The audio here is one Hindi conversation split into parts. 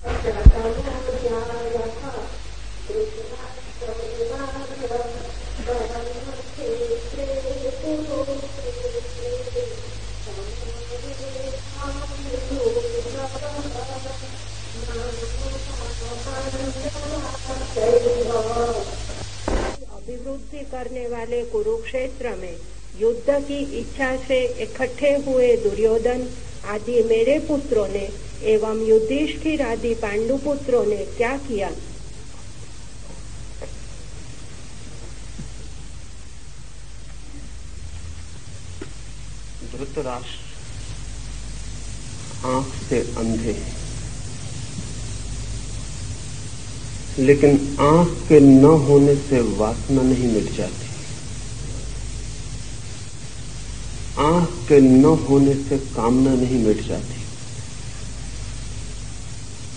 अभिवृद्धि करने वाले कुरुक्षेत्र में युद्ध की इच्छा से इकट्ठे हुए दुर्योधन आदि मेरे पुत्रों ने एवं युधिष्ठिर आदि पांडुपुत्रों ने क्या किया? धृतराष्ट्र आंख से अंधे, लेकिन आंख के न होने से वासना नहीं मिट जाती। आंख के न होने से कामना नहीं मिट जाती।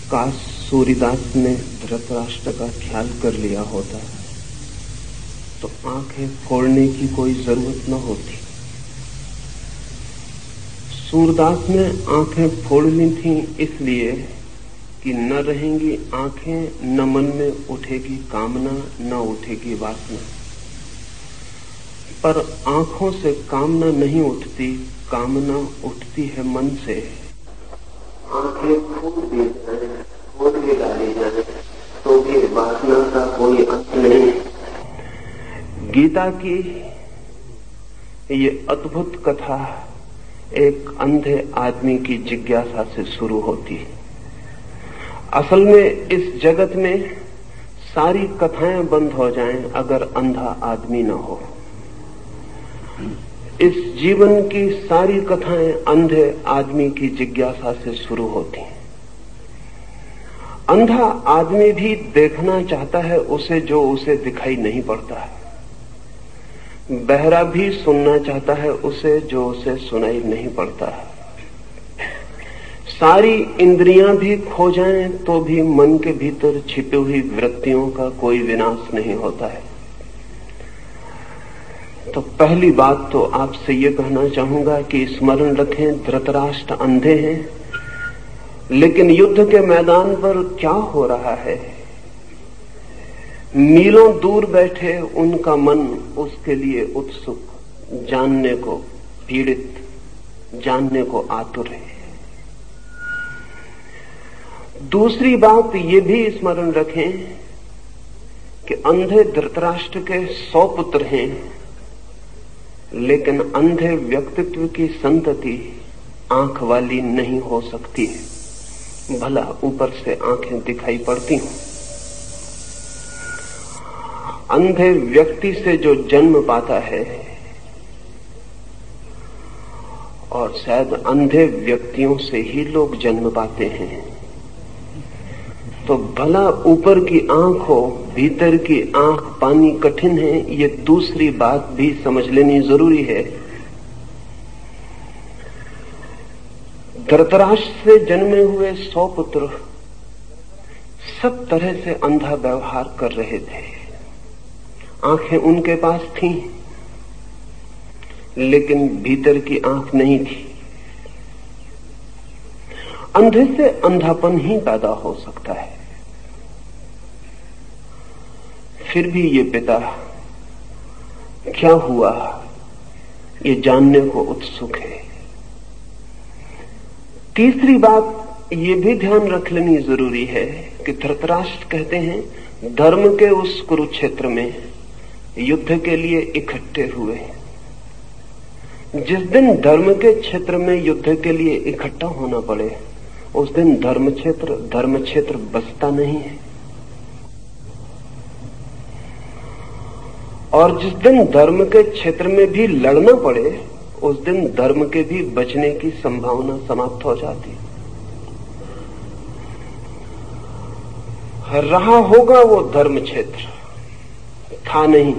काश सूर्यदास ने धृतराष्ट्र का ख्याल कर लिया होता तो आंखें फोड़ने की कोई जरूरत न होती। सूरदास ने आंखें फोड़ ली थीं इसलिए कि न रहेंगी आंखें, न मन में उठेगी कामना, न उठेगी वासना। पर आंखों से कामना नहीं उठती, कामना उठती है मन से। आंखें फोड़ के डाली जाए तो भी वासना का कोई अंत नहीं। गीता की ये अद्भुत कथा एक अंधे आदमी की जिज्ञासा से शुरू होती है। असल में इस जगत में सारी कथाएं बंद हो जाएं अगर अंधा आदमी न हो। इस जीवन की सारी कथाएं अंधे आदमी की जिज्ञासा से शुरू होती हैं। अंधा आदमी भी देखना चाहता है उसे जो उसे दिखाई नहीं पड़ता है। बहरा भी सुनना चाहता है उसे जो उसे सुनाई नहीं पड़ता है। सारी इंद्रियां भी खो जाएं तो भी मन के भीतर छिपी हुई वृत्तियों का कोई विनाश नहीं होता है। तो पहली बात तो आपसे ये कहना चाहूंगा कि स्मरण रखें, धृतराष्ट्र अंधे हैं, लेकिन युद्ध के मैदान पर क्या हो रहा है, मीलों दूर बैठे उनका मन उसके लिए उत्सुक, जानने को पीड़ित, जानने को आतुर है। दूसरी बात ये भी स्मरण रखें कि अंधे धृतराष्ट्र के 100 पुत्र हैं, लेकिन अंधे व्यक्तित्व की संतति आंख वाली नहीं हो सकती है, भला ऊपर से आंखें दिखाई पड़ती हों। अंधे व्यक्ति से जो जन्म पाता है, और शायद अंधे व्यक्तियों से ही लोग जन्म पाते हैं, तो भला ऊपर की आंख हो, भीतर की आंख पानी कठिन है, ये दूसरी बात भी समझ लेनी जरूरी है। धृतराष्ट्र से जन्मे हुए 100 पुत्र सब तरह से अंधा व्यवहार कर रहे थे। आंखें उनके पास थीं, लेकिन भीतर की आंख नहीं थी। अंधे से अंधापन ही पैदा हो सकता है। फिर भी ये पिता क्या हुआ ये जानने को उत्सुक है। तीसरी बात ये भी ध्यान रख लेनी जरूरी है कि धृतराष्ट्र कहते हैं धर्म के उस कुरुक्षेत्र में युद्ध के लिए इकट्ठे हुए। जिस दिन धर्म के क्षेत्र में युद्ध के लिए इकट्ठा होना पड़े, उस दिन धर्म क्षेत्र बसता नहीं है। और जिस दिन धर्म के क्षेत्र में भी लड़ना पड़े, उस दिन धर्म के भी बचने की संभावना समाप्त हो जाती है। रहा होगा वो धर्म क्षेत्र, था नहीं।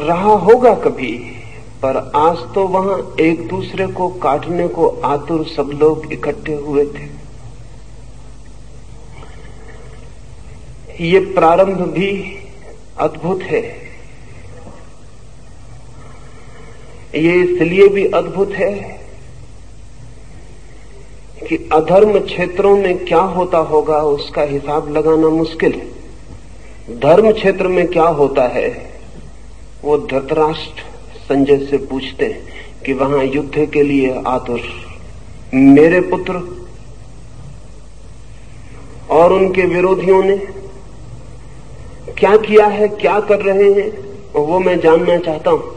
रहा होगा कभी, पर आज तो वहां एक दूसरे को काटने को आतुर सब लोग इकट्ठे हुए थे। ये प्रारंभ भी अद्भुत है। ये इसलिए भी अद्भुत है कि अधर्म क्षेत्रों में क्या होता होगा उसका हिसाब लगाना मुश्किल है। धर्म क्षेत्र में क्या होता है वो धृतराष्ट्र संजय से पूछते हैं कि वहां युद्ध के लिए आतुर मेरे पुत्र और उनके विरोधियों ने क्या किया है, क्या कर रहे हैं, वो मैं जानना चाहता हूं।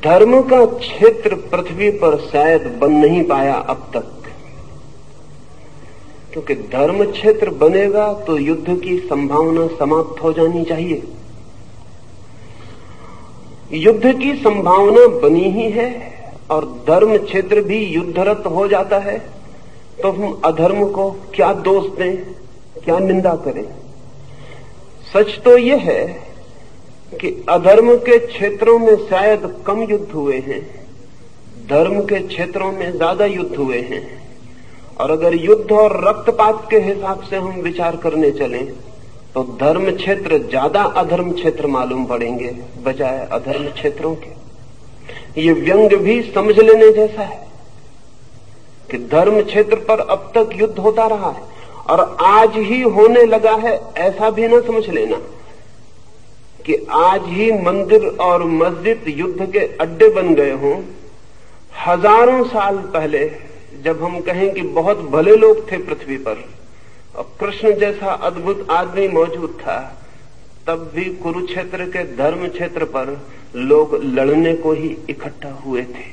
धर्म का क्षेत्र पृथ्वी पर शायद बन नहीं पाया अब तक, क्योंकि धर्म क्षेत्र बनेगा तो युद्ध की संभावना समाप्त हो जानी चाहिए। युद्ध की संभावना बनी ही है और धर्म क्षेत्र भी युद्धरत हो जाता है, तो हम अधर्म को क्या दोष दें, क्या निंदा करें। सच तो यह है कि अधर्म के क्षेत्रों में शायद कम युद्ध हुए हैं, धर्म के क्षेत्रों में ज्यादा युद्ध हुए हैं। और अगर युद्ध और रक्तपात के हिसाब से हम विचार करने चलें तो धर्म क्षेत्र ज्यादा अधर्म क्षेत्र मालूम पड़ेंगे बजाय अधर्म क्षेत्रों के। ये व्यंग भी समझ लेने जैसा है कि धर्म क्षेत्र पर अब तक युद्ध होता रहा है और आज ही होने लगा है, ऐसा भी ना समझ लेना कि आज ही मंदिर और मस्जिद युद्ध के अड्डे बन गए हों। हजारों साल पहले जब हम कहें कि बहुत भले लोग थे पृथ्वी पर और कृष्ण जैसा अद्भुत आदमी मौजूद था, तब भी कुरुक्षेत्र के धर्म क्षेत्र पर लोग लड़ने को ही इकट्ठा हुए थे।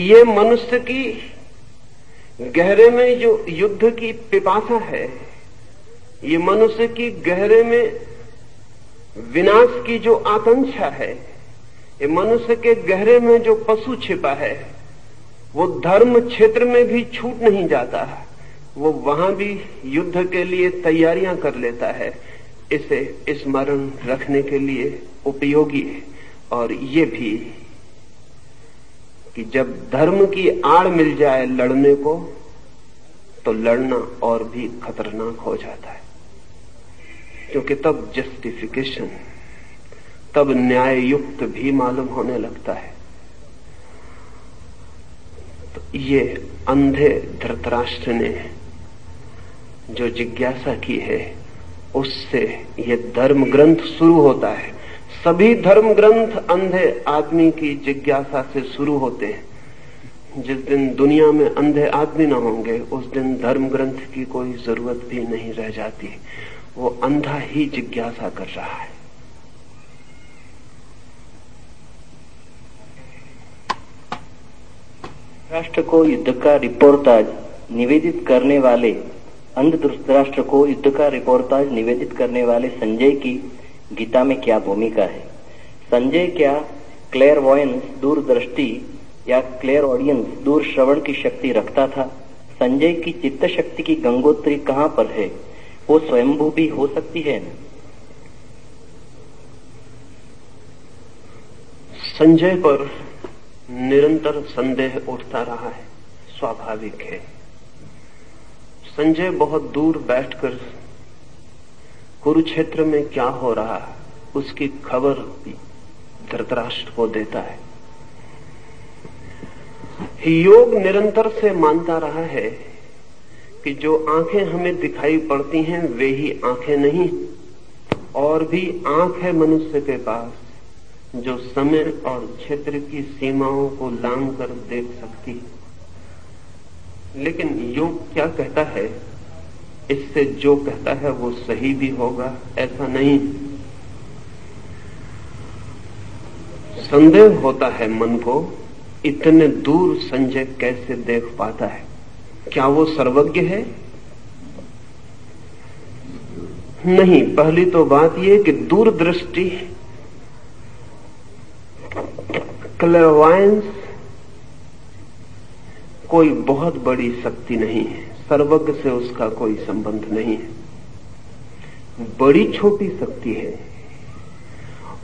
ये मनुष्य की गहरे में जो युद्ध की पिपासा है, ये मनुष्य की गहरे में विनाश की जो आकांक्षा है, ये मनुष्य के गहरे में जो पशु छिपा है, वो धर्म क्षेत्र में भी छूट नहीं जाता, वो वहां भी युद्ध के लिए तैयारियां कर लेता है। इसे स्मरण रखने के लिए उपयोगी है। और ये भी कि जब धर्म की आड़ मिल जाए लड़ने को, तो लड़ना और भी खतरनाक हो जाता है, क्योंकि तब जस्टिफिकेशन, तब न्याय युक्त भी मालूम होने लगता है। तो ये अंधे धृतराष्ट्र ने जो जिज्ञासा की है, उससे ये धर्म ग्रंथ शुरू होता है। सभी धर्म ग्रंथ अंधे आदमी की जिज्ञासा से शुरू होते हैं। जिस दिन दुनिया में अंधे आदमी न होंगे, उस दिन धर्म ग्रंथ की कोई जरूरत भी नहीं रह जाती। वो अंधा ही जिज्ञासा कर रहा है। राष्ट्र को युद्ध का रिपोर्टाज निवेदित करने वाले अंध धृतराष्ट्र को युद्ध का रिपोर्टाज निवेदित करने वाले संजय की गीता में क्या भूमिका है? संजय क्या क्लेयरवॉयंस, दूरदृष्टि या क्लेयर ऑडियंस, दूर श्रवण की शक्ति रखता था? संजय की चित्त शक्ति की गंगोत्री कहां पर है? वो स्वयंभू भी हो सकती है न? संजय पर निरंतर संदेह उठता रहा है, स्वाभाविक है। संजय बहुत दूर बैठकर कुरुक्षेत्र में क्या हो रहा है उसकी खबर धृतराष्ट्र को देता है। योग निरंतर से मानता रहा है कि जो आंखें हमें दिखाई पड़ती हैं वे ही आंखें नहीं, और भी आंख है मनुष्य के पास जो समय और क्षेत्र की सीमाओं को लांघ कर देख सकती है। लेकिन योग क्या कहता है, इससे जो कहता है वो सही भी होगा ऐसा नहीं। संदेह होता है मन को, इतने दूर संजय कैसे देख पाता है? क्या वो सर्वज्ञ है? नहीं। पहली तो बात यह कि दूरदृष्टि, क्लेयरवॉयंस कोई बहुत बड़ी शक्ति नहीं है, सर्वज्ञ से उसका कोई संबंध नहीं है। बड़ी छोटी शक्ति है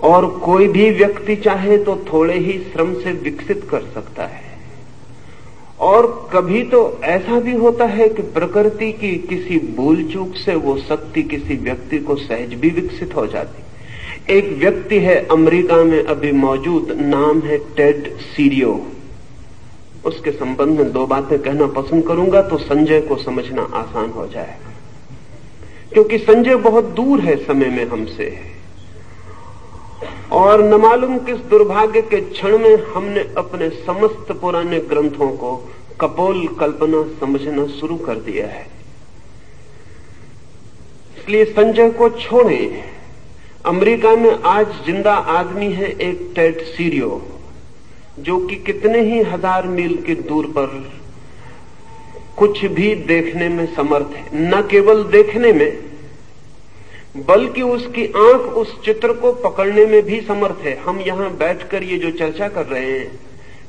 और कोई भी व्यक्ति चाहे तो थोड़े ही श्रम से विकसित कर सकता है। और कभी तो ऐसा भी होता है कि प्रकृति की किसी भूल चूक से वो शक्ति किसी व्यक्ति को सहज भी विकसित हो जाती। एक व्यक्ति है अमेरिका में अभी मौजूद, नाम है टेड सीरियो। उसके संबंध में 2 बातें कहना पसंद करूंगा तो संजय को समझना आसान हो जाएगा, क्योंकि संजय बहुत दूर है समय में हमसे, और न मालूम किस दुर्भाग्य के क्षण में हमने अपने समस्त पुराने ग्रंथों को कपोल कल्पना समझना शुरू कर दिया है। इसलिए संजय को छोड़ें। अमेरिका में आज जिंदा आदमी है एक टेड सीरियो, जो कि कितने ही हजार मील की दूर पर कुछ भी देखने में समर्थ है। न केवल देखने में, बल्कि उसकी आंख उस चित्र को पकड़ने में भी समर्थ है। हम यहां बैठकर ये जो चर्चा कर रहे हैं,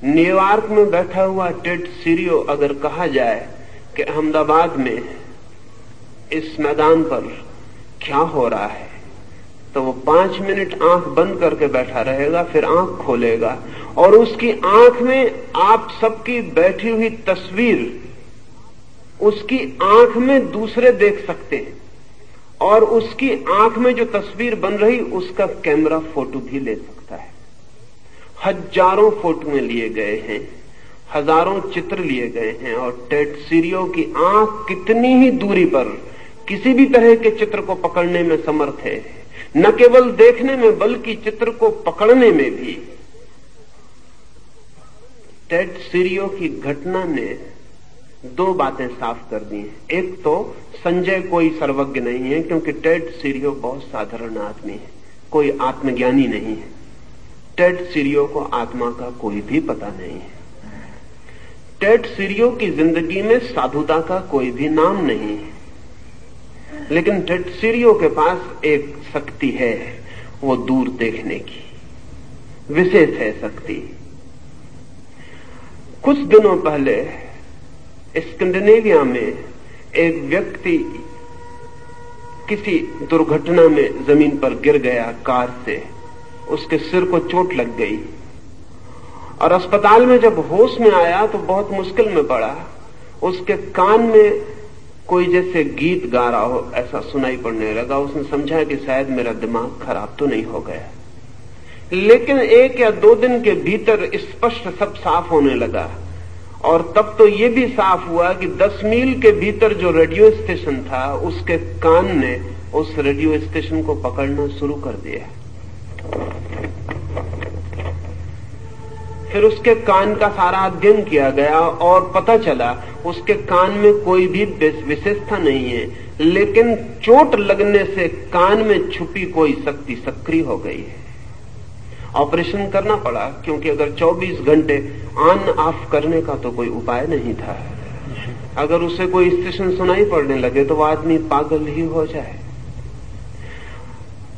न्यूयॉर्क में बैठा हुआ टेड सीरियो अगर कहा जाए कि अहमदाबाद में इस मैदान पर क्या हो रहा है, तो वो 5 मिनट आंख बंद करके बैठा रहेगा, फिर आंख खोलेगा और उसकी आंख में आप सबकी बैठी हुई तस्वीर, उसकी आंख में दूसरे देख सकते हैं, और उसकी आंख में जो तस्वीर बन रही उसका कैमरा फोटो भी ले सकता है। हजारों फोटोएं लिए गए हैं, हजारों चित्र लिए गए हैं, और टेड सीरियो की आंख कितनी ही दूरी पर किसी भी तरह के चित्र को पकड़ने में समर्थ है। न केवल देखने में बल्कि चित्र को पकड़ने में भी। टेड सीरियो की घटना ने 2 बातें साफ कर दी हैं। एक तो संजय कोई सर्वज्ञ नहीं है, क्योंकि टेड सीरियो बहुत साधारण आदमी है, कोई आत्मज्ञानी नहीं है। टेड सीरियो को आत्मा का कोई भी पता नहीं है। टेड सीरियो की जिंदगी में साधुता का कोई भी नाम नहीं है, लेकिन टेड सीरियो के पास एक शक्ति है, वो दूर देखने की विशेष है शक्ति। कुछ दिनों पहले स्कैंडिनेविया में एक व्यक्ति किसी दुर्घटना में जमीन पर गिर गया कार से, उसके सिर को चोट लग गई और अस्पताल में जब होश में आया तो बहुत मुश्किल में पड़ा। उसके कान में कोई जैसे गीत गा रहा हो ऐसा सुनाई पड़ने लगा। उसने समझा कि शायद मेरा दिमाग खराब तो नहीं हो गया, लेकिन 1 या 2 दिन के भीतर स्पष्ट सब साफ होने लगा। और तब तो ये भी साफ हुआ कि 10 मील के भीतर जो रेडियो स्टेशन था, उसके कान ने उस रेडियो स्टेशन को पकड़ना शुरू कर दिया। फिर उसके कान का सारा अध्ययन किया गया और पता चला उसके कान में कोई भी विशेषता नहीं है, लेकिन चोट लगने से कान में छुपी कोई शक्ति सक्रिय हो गई है। ऑपरेशन करना पड़ा, क्योंकि अगर 24 घंटे ऑन ऑफ करने का तो कोई उपाय नहीं था। अगर उसे कोई स्टेशन सुनाई पड़ने लगे तो वो आदमी पागल ही हो जाए।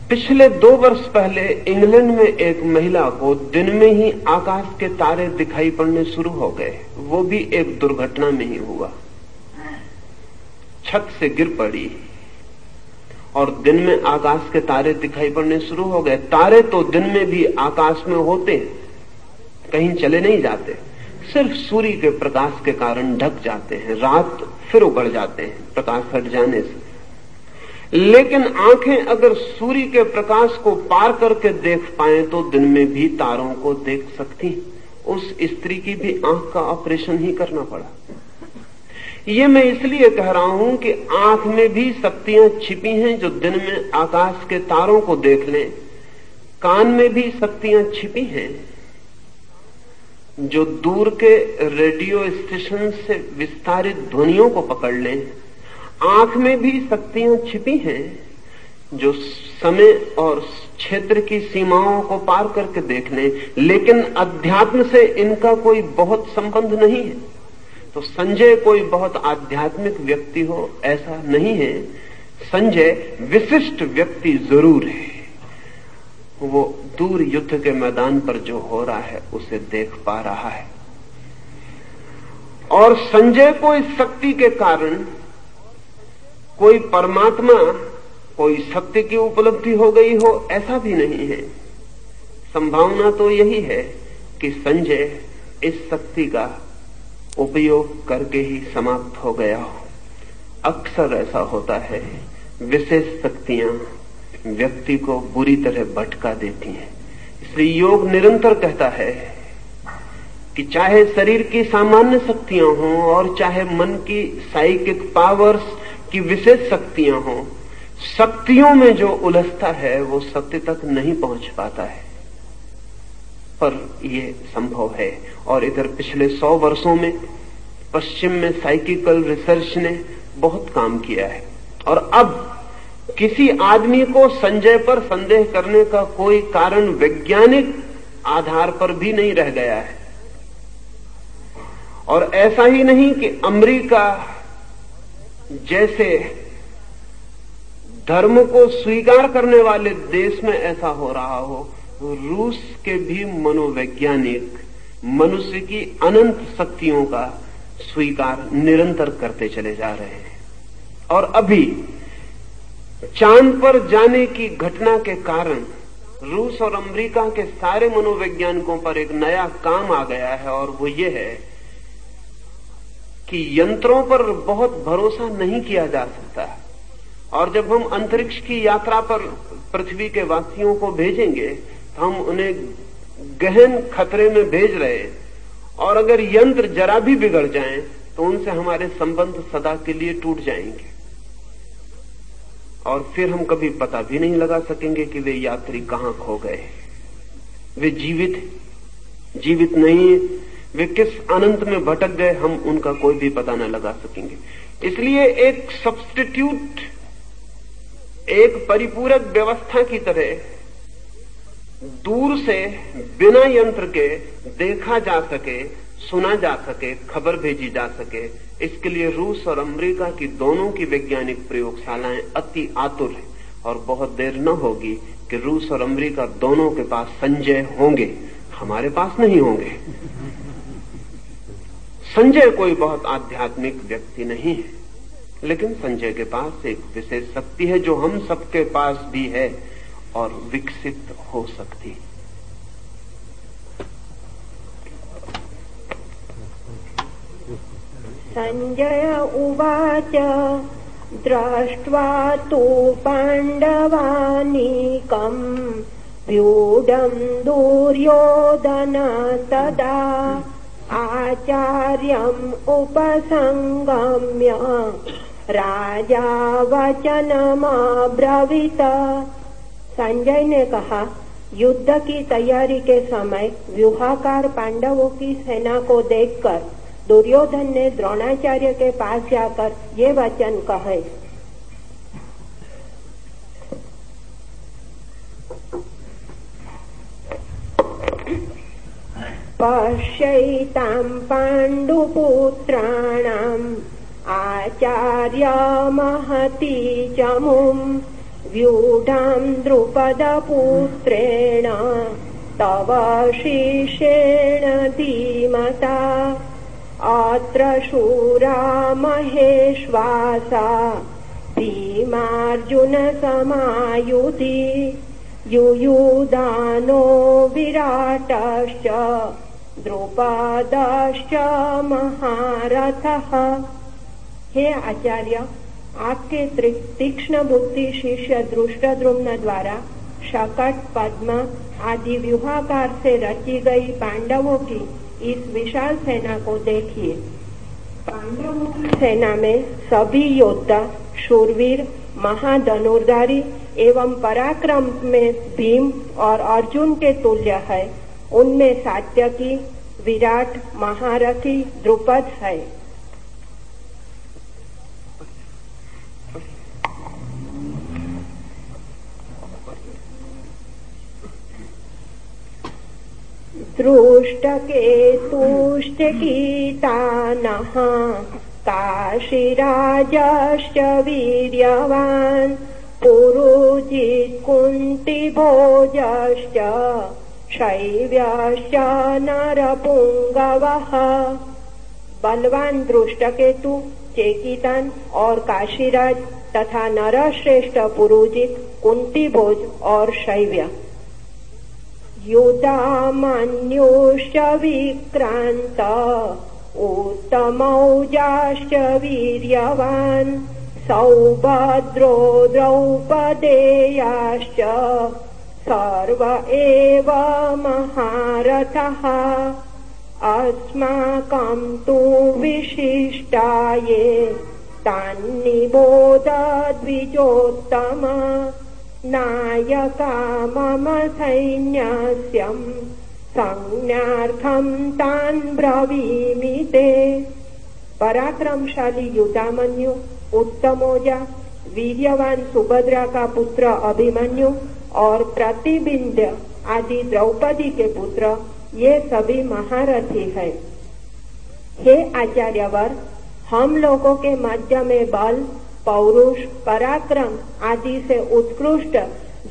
पिछले 2 वर्ष पहले इंग्लैंड में एक महिला को दिन में ही आकाश के तारे दिखाई पड़ने शुरू हो गए। वो भी एक दुर्घटना में ही हुआ। छत से गिर पड़ी और दिन में आकाश के तारे दिखाई पड़ने शुरू हो गए। तारे तो दिन में भी आकाश में होते, कहीं चले नहीं जाते, सिर्फ सूर्य के प्रकाश के कारण ढक जाते हैं, रात फिर उगड़ जाते हैं प्रकाश हट जाने से। लेकिन आंखें अगर सूर्य के प्रकाश को पार करके देख पाए तो दिन में भी तारों को देख सकती। उस स्त्री की भी आंख का ऑपरेशन ही करना पड़ा। ये मैं इसलिए कह रहा हूं कि आंख में भी शक्तियां छिपी हैं जो दिन में आकाश के तारों को देख लें। कान में भी शक्तियां छिपी हैं जो दूर के रेडियो स्टेशन से विस्तारित ध्वनियों को पकड़ लें। आंख में भी शक्तियां छिपी हैं जो समय और क्षेत्र की सीमाओं को पार करके देख लें, लेकिन अध्यात्म से इनका कोई बहुत संबंध नहीं है। तो संजय कोई बहुत आध्यात्मिक व्यक्ति हो ऐसा नहीं है। संजय विशिष्ट व्यक्ति जरूर है। वो दूर युद्ध के मैदान पर जो हो रहा है उसे देख पा रहा है, और संजय को इस शक्ति के कारण कोई परमात्मा, कोई सत्य की उपलब्धि हो गई हो ऐसा भी नहीं है। संभावना तो यही है कि संजय इस शक्ति का उपयोग करके ही समाप्त हो गया हो। अक्सर ऐसा होता है, विशेष शक्तियां व्यक्ति को बुरी तरह भटका देती हैं। इसलिए योग निरंतर कहता है कि चाहे शरीर की सामान्य शक्तियां हों और चाहे मन की साइकिक पावर्स की विशेष शक्तियां हों, शक्तियों में जो उलझता है वो सत्य तक नहीं पहुंच पाता है। पर यह संभव है। और इधर पिछले 100 वर्षों में पश्चिम में साइकिकल रिसर्च ने बहुत काम किया है। और अब किसी आदमी को संजय पर संदेह करने का कोई कारण वैज्ञानिक आधार पर भी नहीं रह गया है। और ऐसा ही नहीं कि अमेरिका जैसे धर्म को स्वीकार करने वाले देश में ऐसा हो रहा हो, रूस के भी मनोवैज्ञानिक मनुष्य की अनंत शक्तियों का स्वीकार निरंतर करते चले जा रहे हैं। और अभी चांद पर जाने की घटना के कारण रूस और अमेरिका के सारे मनोवैज्ञानिकों पर एक नया काम आ गया है, और वो ये है कि यंत्रों पर बहुत भरोसा नहीं किया जा सकता। और जब हम अंतरिक्ष की यात्रा पर पृथ्वी के वासियों को भेजेंगे तो हम उन्हें गहन खतरे में भेज रहे हैं, और अगर यंत्र जरा भी बिगड़ जाएं तो उनसे हमारे संबंध सदा के लिए टूट जाएंगे, और फिर हम कभी पता भी नहीं लगा सकेंगे कि वे यात्री कहां खो गए। वे जीवित नहीं, वे किस अनंत में भटक गए, हम उनका कोई भी पता न लगा सकेंगे। इसलिए एक सब्स्टिट्यूट, एक परिपूरक व्यवस्था की तरह दूर से बिना यंत्र के देखा जा सके, सुना जा सके, खबर भेजी जा सके, इसके लिए रूस और अमेरिका की दोनों की वैज्ञानिक प्रयोगशालाएं अति आतुर हैं। और बहुत देर न होगी कि रूस और अमेरिका दोनों के पास संजय होंगे, हमारे पास नहीं होंगे। संजय कोई बहुत आध्यात्मिक व्यक्ति नहीं है, लेकिन संजय के पास एक विशेष शक्ति है जो हम सबके पास भी है और विकसित हो सकती है। संजय उवाच दृष्ट्वा तु पाण्डवानीकम् व्यूढम् दुर्योधन तदा आचार्यम् उपसंगम्य राजा वचनमब्रवीत। संजय ने कहा, युद्ध की तैयारी के समय व्यूहाकार पांडवों की सेना को देखकर दुर्योधन ने द्रोणाचार्य के पास जाकर ये वचन कहे, पश्यैतां पाण्डुपुत्राणाम् आचार्य महती चमुम् व्यूढाम् द्रुपदपुत्रेण तव शिष्येण धीमता अत्र शूरा महेश्वासा भीमार्जुन समायुधि युयुधानो विराटश्च द्रुपदश्च महारथः। हे आचार्य, आपके तीक्ष्ण बुद्धि शिष्य धृष्टद्युम्न द्वारा शकट, पद्म आदि व्यूहाकार से रची गई पांडवों की इस विशाल सेना को देखिए। पांडवों की सेना में सभी योद्धा शूरवीर, महाधनुर्धारी एवं पराक्रम में भीम और अर्जुन के तुल्य है। उनमें सात्यकी, विराट, महारथी द्रुपद है। दृष्टकेतुश्चकितानः काशीराजश्च वीर्यवान् पुरुजित् कुन्तिभोजश्च शैव्यश्च नरपुंगवः। बलवान दृष्टकेतु, चेकितान और काशीराज तथा नरश्रेष्ठ पुरुजित, कुंतीभोज और शैव्य। युधामन्युश्च विक्रांत उत्तमौजाश्च वीर्यवान् सौभद्रो द्रौपदेयाश्च सर्व एव महारथः। अस्माकं तु विशिष्टाये तान्निबोध द्विजोत्तम नायका मम सैन्यस्यं संज्ञार्थं तान् ब्रवीमि ते। पराक्रमशाली युधामन्यु, उत्तमोजा, वीर्यवान सुभद्रा का पुत्र अभिमन्यु और प्रतिबिंध्य आदि द्रौपदी के पुत्र, ये सभी महारथी है। हे आचार्यवर, हम लोगों के मध्य में बल, पौरुष, पराक्रम आदि से उत्कृष्ट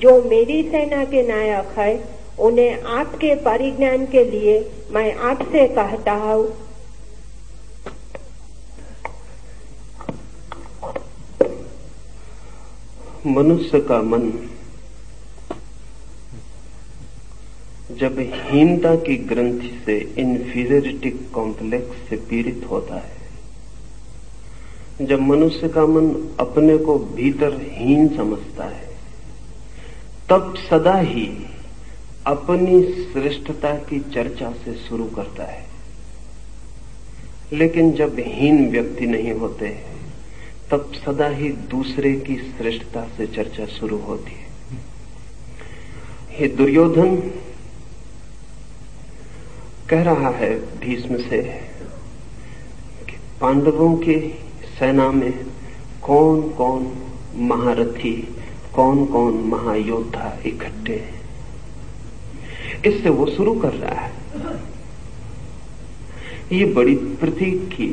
जो मेरी सेना के नायक है, उन्हें आपके परिज्ञान के लिए मैं आपसे कहता हूँ। मनुष्य का मन जब हीनता की ग्रंथि से, इंफीरियरिटी कॉम्प्लेक्स से पीड़ित होता है, जब मनुष्य का मन अपने को भीतर हीन समझता है, तब सदा ही अपनी श्रेष्ठता की चर्चा से शुरू करता है। लेकिन जब हीन व्यक्ति नहीं होते, तब सदा ही दूसरे की श्रेष्ठता से चर्चा शुरू होती है। हे दुर्योधन कह रहा है भीष्म से कि पांडवों की सेना में कौन कौन महारथी, कौन कौन महायोद्धा इकट्ठे हैं। इससे वो शुरू कर रहा है। ये बड़ी प्रतीक की,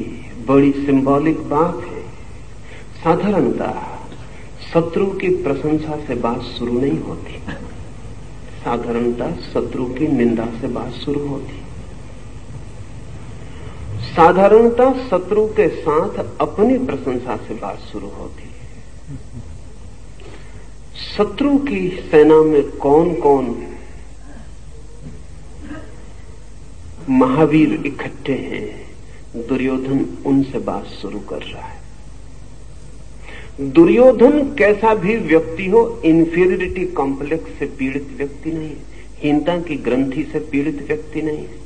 बड़ी सिंबॉलिक बात है। साधारणतः शत्रु की प्रशंसा से बात शुरू नहीं होती, साधारणतः शत्रु की निंदा से बात शुरू होती। साधारणतः शत्रु के साथ अपनी प्रशंसा से बात शुरू होती है। शत्रु की सेना में कौन कौन महावीर इकट्ठे हैं, दुर्योधन उनसे बात शुरू कर रहा है। दुर्योधन कैसा भी व्यक्ति हो, इंफीरियरिटी कॉम्प्लेक्स से पीड़ित व्यक्ति नहीं है, हीनता की ग्रंथि से पीड़ित व्यक्ति नहीं है।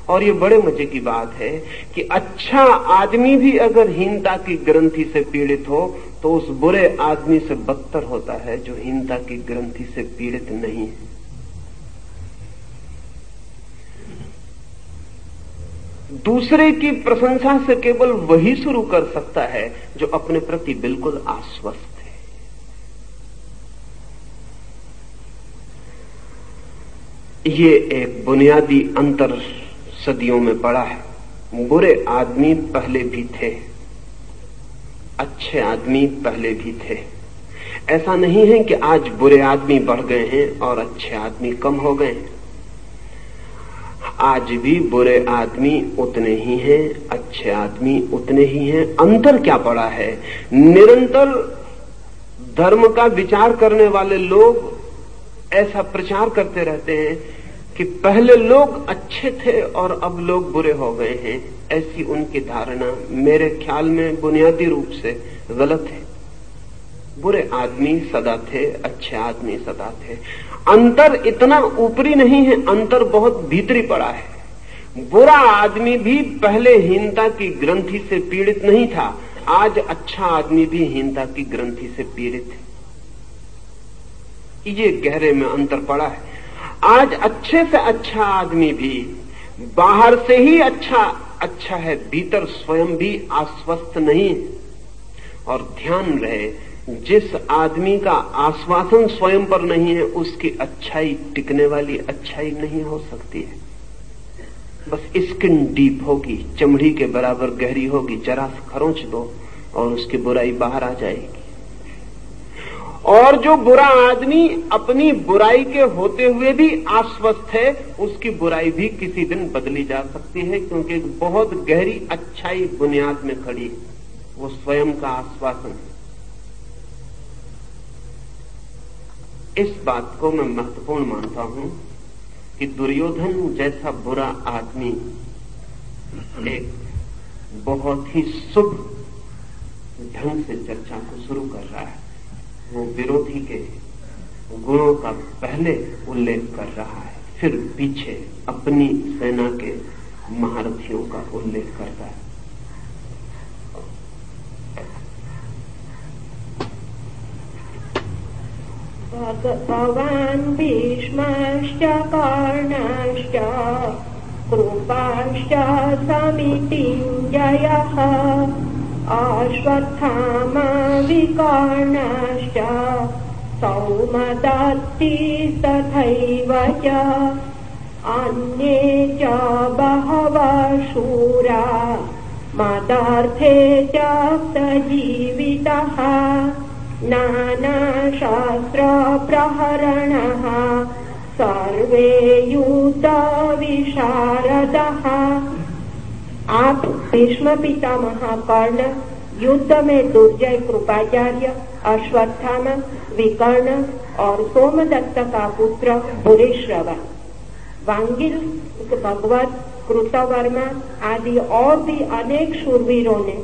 और ये बड़े मजे की बात है कि अच्छा आदमी भी अगर हीनता की ग्रंथि से पीड़ित हो, तो उस बुरे आदमी से बदतर होता है जो हीनता की ग्रंथि से पीड़ित नहीं है। दूसरे की प्रशंसा से केवल वही शुरू कर सकता है जो अपने प्रति बिल्कुल आश्वस्त है। ये एक बुनियादी अंतर सदियों में पड़ा है। बुरे आदमी पहले भी थे, अच्छे आदमी पहले भी थे। ऐसा नहीं है कि आज बुरे आदमी बढ़ गए हैं और अच्छे आदमी कम हो गए हैं। आज भी बुरे आदमी उतने ही हैं, अच्छे आदमी उतने ही हैं। अंतर क्या पड़ा है? निरंतर धर्म का विचार करने वाले लोग ऐसा प्रचार करते रहते हैं कि पहले लोग अच्छे थे और अब लोग बुरे हो गए हैं। ऐसी उनकी धारणा मेरे ख्याल में बुनियादी रूप से गलत है। बुरे आदमी सदा थे, अच्छे आदमी सदा थे। अंतर इतना ऊपरी नहीं है, अंतर बहुत भीतरी पड़ा है। बुरा आदमी भी पहले हीनता की ग्रंथि से पीड़ित नहीं था, आज अच्छा आदमी भी हीनता की ग्रंथि से पीड़ित है। ये गहरे में अंतर पड़ा है। आज अच्छे से अच्छा आदमी भी बाहर से ही अच्छा है, भीतर स्वयं भी आश्वस्त नहीं। और ध्यान रहे, जिस आदमी का आश्वासन स्वयं पर नहीं है, उसकी अच्छाई टिकने वाली अच्छाई नहीं हो सकती है। बस स्किन डीप होगी, चमड़ी के बराबर गहरी होगी, जरा सा खरोंच दो और उसकी बुराई बाहर आ जाएगी। और जो बुरा आदमी अपनी बुराई के होते हुए भी आश्वस्त है, उसकी बुराई भी किसी दिन बदली जा सकती है, क्योंकि एक बहुत गहरी अच्छाई बुनियाद में खड़ी है, वो स्वयं का आश्वासन है। इस बात को मैं महत्वपूर्ण मानता हूं कि दुर्योधन जैसा बुरा आदमी एक बहुत ही शुभ ढंग से चर्चा को शुरू कर रहा है। वो विरोधी के गुणों का पहले उल्लेख कर रहा है, फिर पीछे अपनी सेना के महारथियों का उल्लेख करता है। भगवान् भीष्मश्च कर्णश्च कृपाश्च समितिञ्जयः अश्वत्थामा विकर्णश्च सौमदत्ति तथैव च अन्ये च बहवः शूरा मदर्थे च सजीवितः नानाशास्त्र प्रहरणः सर्वे युद्ध विशारदः। आप भीष्म पितामह कर्ण, युद्ध में दुर्जय कृपाचार्य, अश्वत्थामा, विकर्ण और सोमदत्त का पुत्र भूरिश्रवा, वांगिल, भगवत, कृतवर्मा आदि और भी अनेक शूरवीरों ने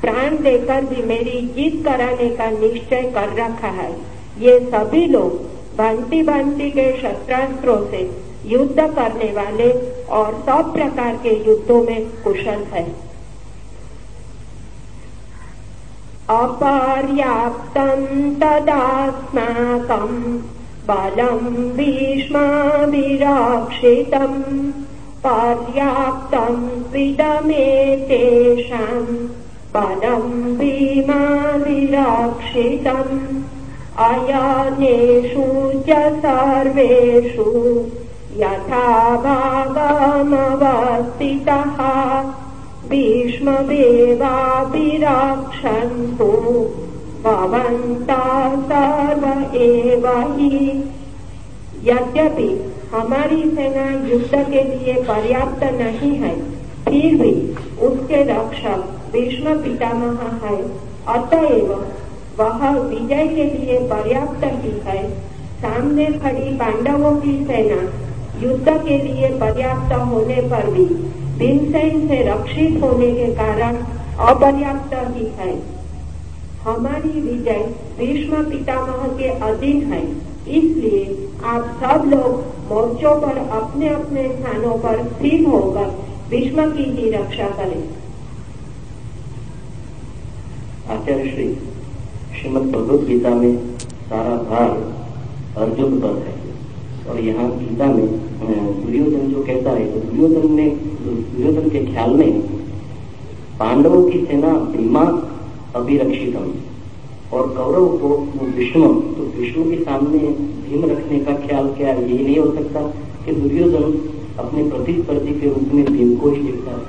प्राण देकर भी मेरी जीत कराने का निश्चय कर रखा है। ये सभी लोग भांति भांति के शस्त्रास्त्रों से युद्ध करने वाले और सब प्रकार के युद्धों में कुशल है। अपर्याप्तं तदास्माकं बलं भीष्माभिरक्षितं पर्याप्तं स्विदमेतेषां बलं भीमाभिरक्षितम् अयनेषु च सर्वेषु यथा भागमवस्थितः भीष्ममेवाभिरक्षन्तु भवन्तः सर्व एव हि। यद्यपि हमारी सेना युद्ध के लिए पर्याप्त नहीं है, फिर भी उसके रक्षक भीष्म पितामह है, अतएव वह विजय के लिए पर्याप्त ही है। सामने खड़ी पांडवों की सेना युद्ध के लिए पर्याप्त होने पर भी भीमसेन से रक्षित होने के कारण अपर्याप्त ही है। हमारी विजय भीष्म पितामह के अधीन है, इसलिए आप सब लोग मोर्चों पर अपने अपने स्थानों पर स्थिर होकर भीष्म की ही रक्षा करें। आचार्य श्री श्रीमद् भगवद गीता में सारा भार अर्जुन पर है, और यहाँ गीता में दुर्योधन जो कहता है, तो दुर्योधन के ख्याल में पांडवों की सेना भीमा अभिरक्षितम और कौरव को भीष्म, तो भीष्म के सामने भीम रखने का ख्याल क्या यही नहीं हो सकता कि दुर्योधन अपने प्रतिस्पर्धी के रूप में भीम को ही देखता है?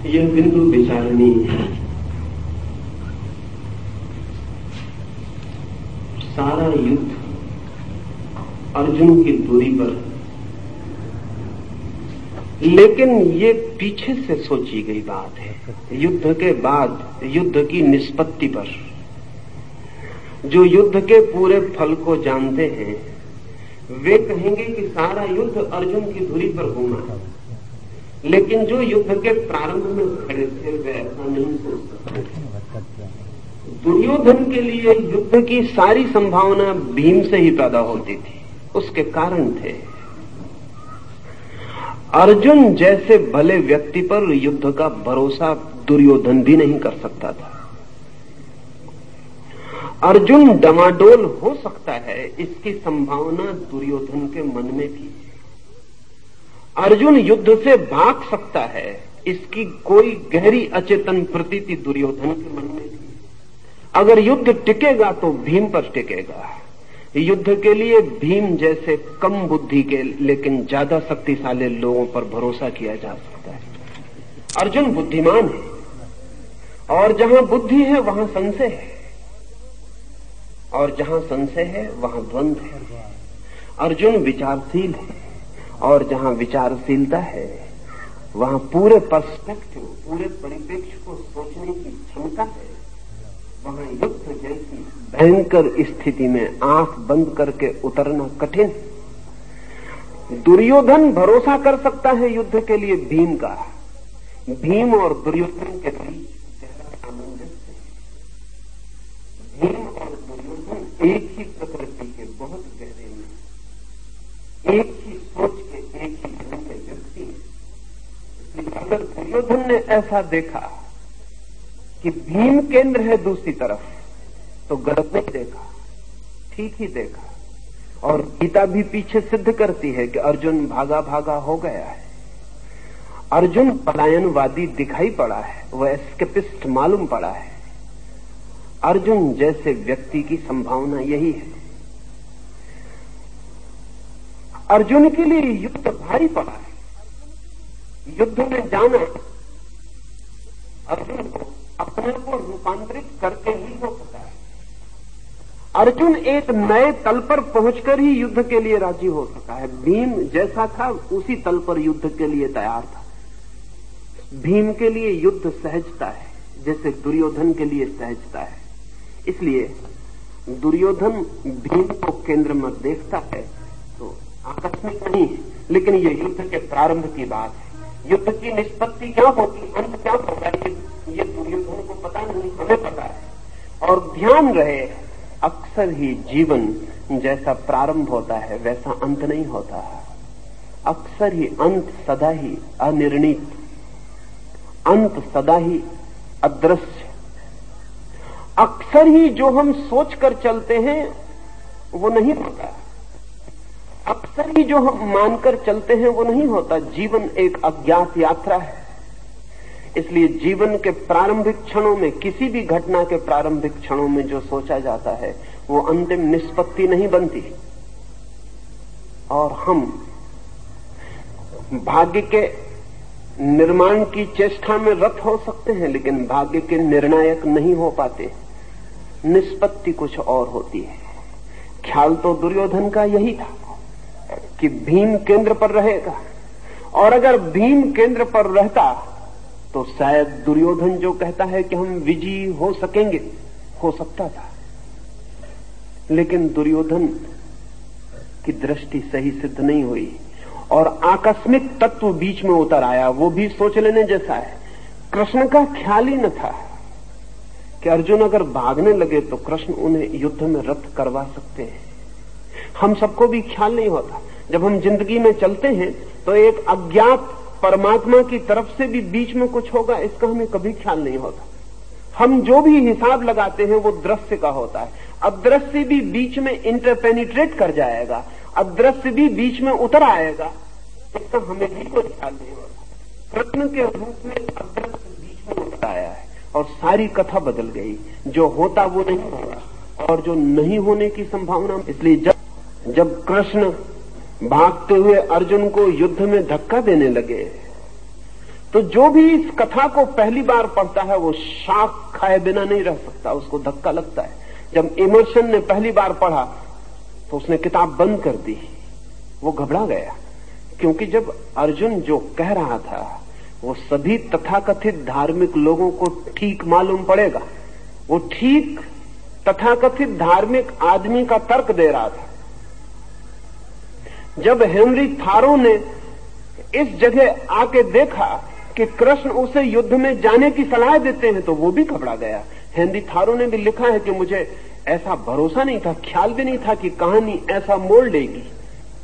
यह बिंदु विचारणीय है। सारा युद्ध अर्जुन की दूरी पर, लेकिन ये पीछे से सोची गई बात है। युद्ध के बाद युद्ध की निष्पत्ति पर, जो युद्ध के पूरे फल को जानते हैं वे कहेंगे कि सारा युद्ध अर्जुन की धुरी पर घूमा, लेकिन जो युद्ध के प्रारंभ में खड़े थे वे ऐसा नहीं सोच सकते। दुर्योधन के लिए युद्ध की सारी संभावना भीम से ही पैदा होती थी, उसके कारण थे। अर्जुन जैसे भले व्यक्ति पर युद्ध का भरोसा दुर्योधन भी नहीं कर सकता था। अर्जुन डमाडोल हो सकता है, इसकी संभावना दुर्योधन के मन में थी। अर्जुन युद्ध से भाग सकता है, इसकी कोई गहरी अचेतन प्रतीति दुर्योधन के मन में थी। अगर युद्ध टिकेगा तो भीम पर टिकेगा। युद्ध के लिए भीम जैसे कम बुद्धि के लेकिन ज्यादा शक्तिशाली लोगों पर भरोसा किया जा सकता है। अर्जुन बुद्धिमान है, और जहां बुद्धि है वहां संशय है, और जहां संशय है वहां द्वंद्व है। अर्जुन विचारशील है, और जहां विचारशीलता है वहां पूरे पर्सपेक्टिव, पूरे परिप्रेक्ष्य को सोचने की क्षमता है। वहां युद्ध जैसी भयंकर स्थिति में आंख बंद करके उतरना कठिन है। दुर्योधन भरोसा कर सकता है युद्ध के लिए भीम का। भीम और दुर्योधन के बीच गहरा सामंजस्य है। भीम और दुर्योधन एक ही प्रकृति के बहुत गहरे में, एक ही सोच अगर दुर्योधन ने ऐसा देखा कि भीम केंद्र है दूसरी तरफ, तो गलत नहीं देखा, ठीक ही देखा। और गीता भी पीछे सिद्ध करती है कि अर्जुन भागा भागा हो गया है। अर्जुन पलायनवादी दिखाई पड़ा है, वह एस्केपिस्ट मालूम पड़ा है। अर्जुन जैसे व्यक्ति की संभावना यही है। अर्जुन के लिए युद्ध भारी पड़ा है। युद्ध में जाना अर्जुन को अपने को रूपांतरित करके ही हो सकता है। अर्जुन एक नए तल पर पहुंचकर ही युद्ध के लिए राजी हो सका है। भीम जैसा था उसी तल पर युद्ध के लिए तैयार था। भीम के लिए युद्ध सहजता है, जैसे दुर्योधन के लिए सहजता है। इसलिए दुर्योधन भीम को केंद्र में देखता है तो आकस्मिक नहीं है, लेकिन ये युद्ध के प्रारंभ की बात है। युद्ध की निष्पत्ति क्या होगी, अंत क्या होगा, ये दुर्योधन को पता नहीं, हमें पता है। और ध्यान रहे, अक्सर ही जीवन जैसा प्रारंभ होता है वैसा अंत नहीं होता। अक्सर ही अंत सदा ही अनिर्णित, अंत सदा ही अदृश्य। अक्सर ही जो हम सोचकर चलते हैं वो नहीं होता, अक्सर ही जो हम मानकर चलते हैं वो नहीं होता। जीवन एक अज्ञात यात्रा है। इसलिए जीवन के प्रारंभिक क्षणों में, किसी भी घटना के प्रारंभिक क्षणों में जो सोचा जाता है वो अंतिम निष्पत्ति नहीं बनती। और हम भाग्य के निर्माण की चेष्टा में रत हो सकते हैं, लेकिन भाग्य के निर्णायक नहीं हो पाते। निष्पत्ति कुछ और होती है। ख्याल तो दुर्योधन का यही था कि भीम केंद्र पर रहेगा, और अगर भीम केंद्र पर रहता तो शायद दुर्योधन जो कहता है कि हम विजयी हो सकेंगे, हो सकता था। लेकिन दुर्योधन की दृष्टि सही सिद्ध नहीं हुई और आकस्मिक तत्व बीच में उतर आया। वो भी सोच लेने जैसा है। कृष्ण का ख्याल ही न था कि अर्जुन अगर भागने लगे तो कृष्ण उन्हें युद्ध में रथ करवा सकते हैं। हम सबको भी ख्याल नहीं होता। जब हम जिंदगी में चलते हैं तो एक अज्ञात परमात्मा की तरफ से भी बीच में कुछ होगा, इसका हमें कभी ख्याल नहीं होता। हम जो भी हिसाब लगाते हैं वो दृश्य का होता है। अदृश्य भी बीच में इंटरपेनिट्रेट कर जाएगा, अदृश्य भी बीच में उतर आएगा, इसका हमें भी कोई ख्याल नहीं होता। कृष्ण के रूप में अदृश्य बीच में उतर आया है और सारी कथा बदल गई। जो होता वो नहीं होगा और जो नहीं होने की संभावना। इसलिए जब कृष्ण भागते हुए अर्जुन को युद्ध में धक्का देने लगे तो जो भी इस कथा को पहली बार पढ़ता है वो शाख खाए बिना नहीं रह सकता, उसको धक्का लगता है। जब इमर्सन ने पहली बार पढ़ा तो उसने किताब बंद कर दी, वो घबरा गया। क्योंकि जब अर्जुन जो कह रहा था वो सभी तथाकथित धार्मिक लोगों को ठीक मालूम पड़ेगा। वो ठीक तथाकथित धार्मिक आदमी का तर्क दे रहा था। जब हेनरी थारो ने इस जगह आके देखा कि कृष्ण उसे युद्ध में जाने की सलाह देते हैं तो वो भी घबरा गया। हेनरी थारो ने भी लिखा है कि मुझे ऐसा भरोसा नहीं था, ख्याल भी नहीं था कि कहानी ऐसा मोड़ लेगी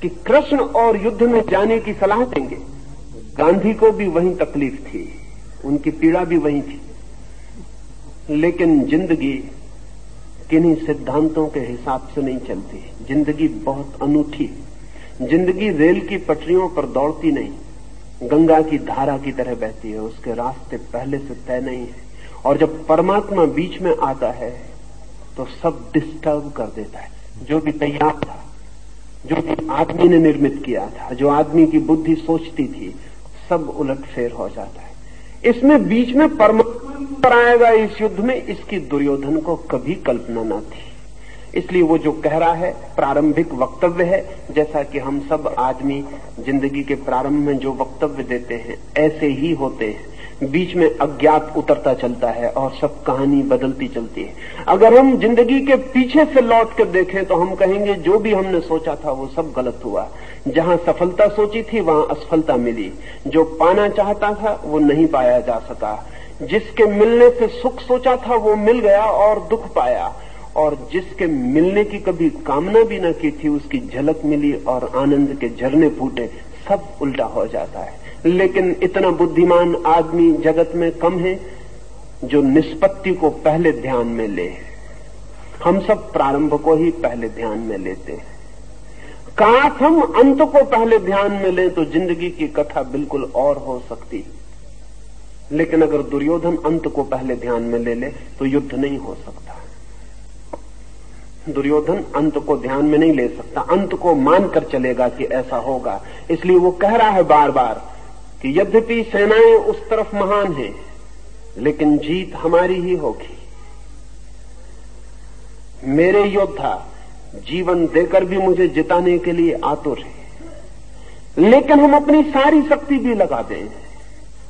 कि कृष्ण और युद्ध में जाने की सलाह देंगे। गांधी को भी वही तकलीफ थी, उनकी पीड़ा भी वही थी। लेकिन जिंदगी किन्हीं सिद्धांतों के हिसाब से नहीं चलती। जिंदगी बहुत अनूठी। जिंदगी रेल की पटरियों पर दौड़ती नहीं, गंगा की धारा की तरह बहती है। उसके रास्ते पहले से तय नहीं है। और जब परमात्मा बीच में आता है तो सब डिस्टर्ब कर देता है। जो भी तैयार था, जो भी आदमी ने निर्मित किया था, जो आदमी की बुद्धि सोचती थी, सब उलटफेर हो जाता है। इसमें बीच में परमात्मा पर आएगा इस युद्ध में, इसकी दुर्योधन को कभी कल्पना न थी। इसलिए वो जो कह रहा है प्रारंभिक वक्तव्य है, जैसा कि हम सब आदमी जिंदगी के प्रारंभ में जो वक्तव्य देते हैं ऐसे ही होते हैं। बीच में अज्ञात उतरता चलता है और सब कहानी बदलती चलती है। अगर हम जिंदगी के पीछे से लौट कर देखें तो हम कहेंगे जो भी हमने सोचा था वो सब गलत हुआ। जहां सफलता सोची थी वहां असफलता मिली। जो पाना चाहता था वो नहीं पाया जा सका। जिसके मिलने से सुख सोचा था वो मिल गया और दुख पाया। और जिसके मिलने की कभी कामना भी न की थी उसकी झलक मिली और आनंद के झरने फूटे। सब उल्टा हो जाता है। लेकिन इतना बुद्धिमान आदमी जगत में कम है जो निष्पत्ति को पहले ध्यान में ले। हम सब प्रारंभ को ही पहले ध्यान में लेते हैं। काश हम अंत को पहले ध्यान में लें तो जिंदगी की कथा बिल्कुल और हो सकती। लेकिन अगर दुर्योधन अंत को पहले ध्यान में ले ले तो युद्ध नहीं हो सकता। दुर्योधन अंत को ध्यान में नहीं ले सकता, अंत को मानकर चलेगा कि ऐसा होगा। इसलिए वो कह रहा है बार बार कि यद्यपि सेनाएं उस तरफ महान हैं, लेकिन जीत हमारी ही होगी। मेरे योद्धा जीवन देकर भी मुझे जिताने के लिए आतुर है, लेकिन हम अपनी सारी शक्ति भी लगा दें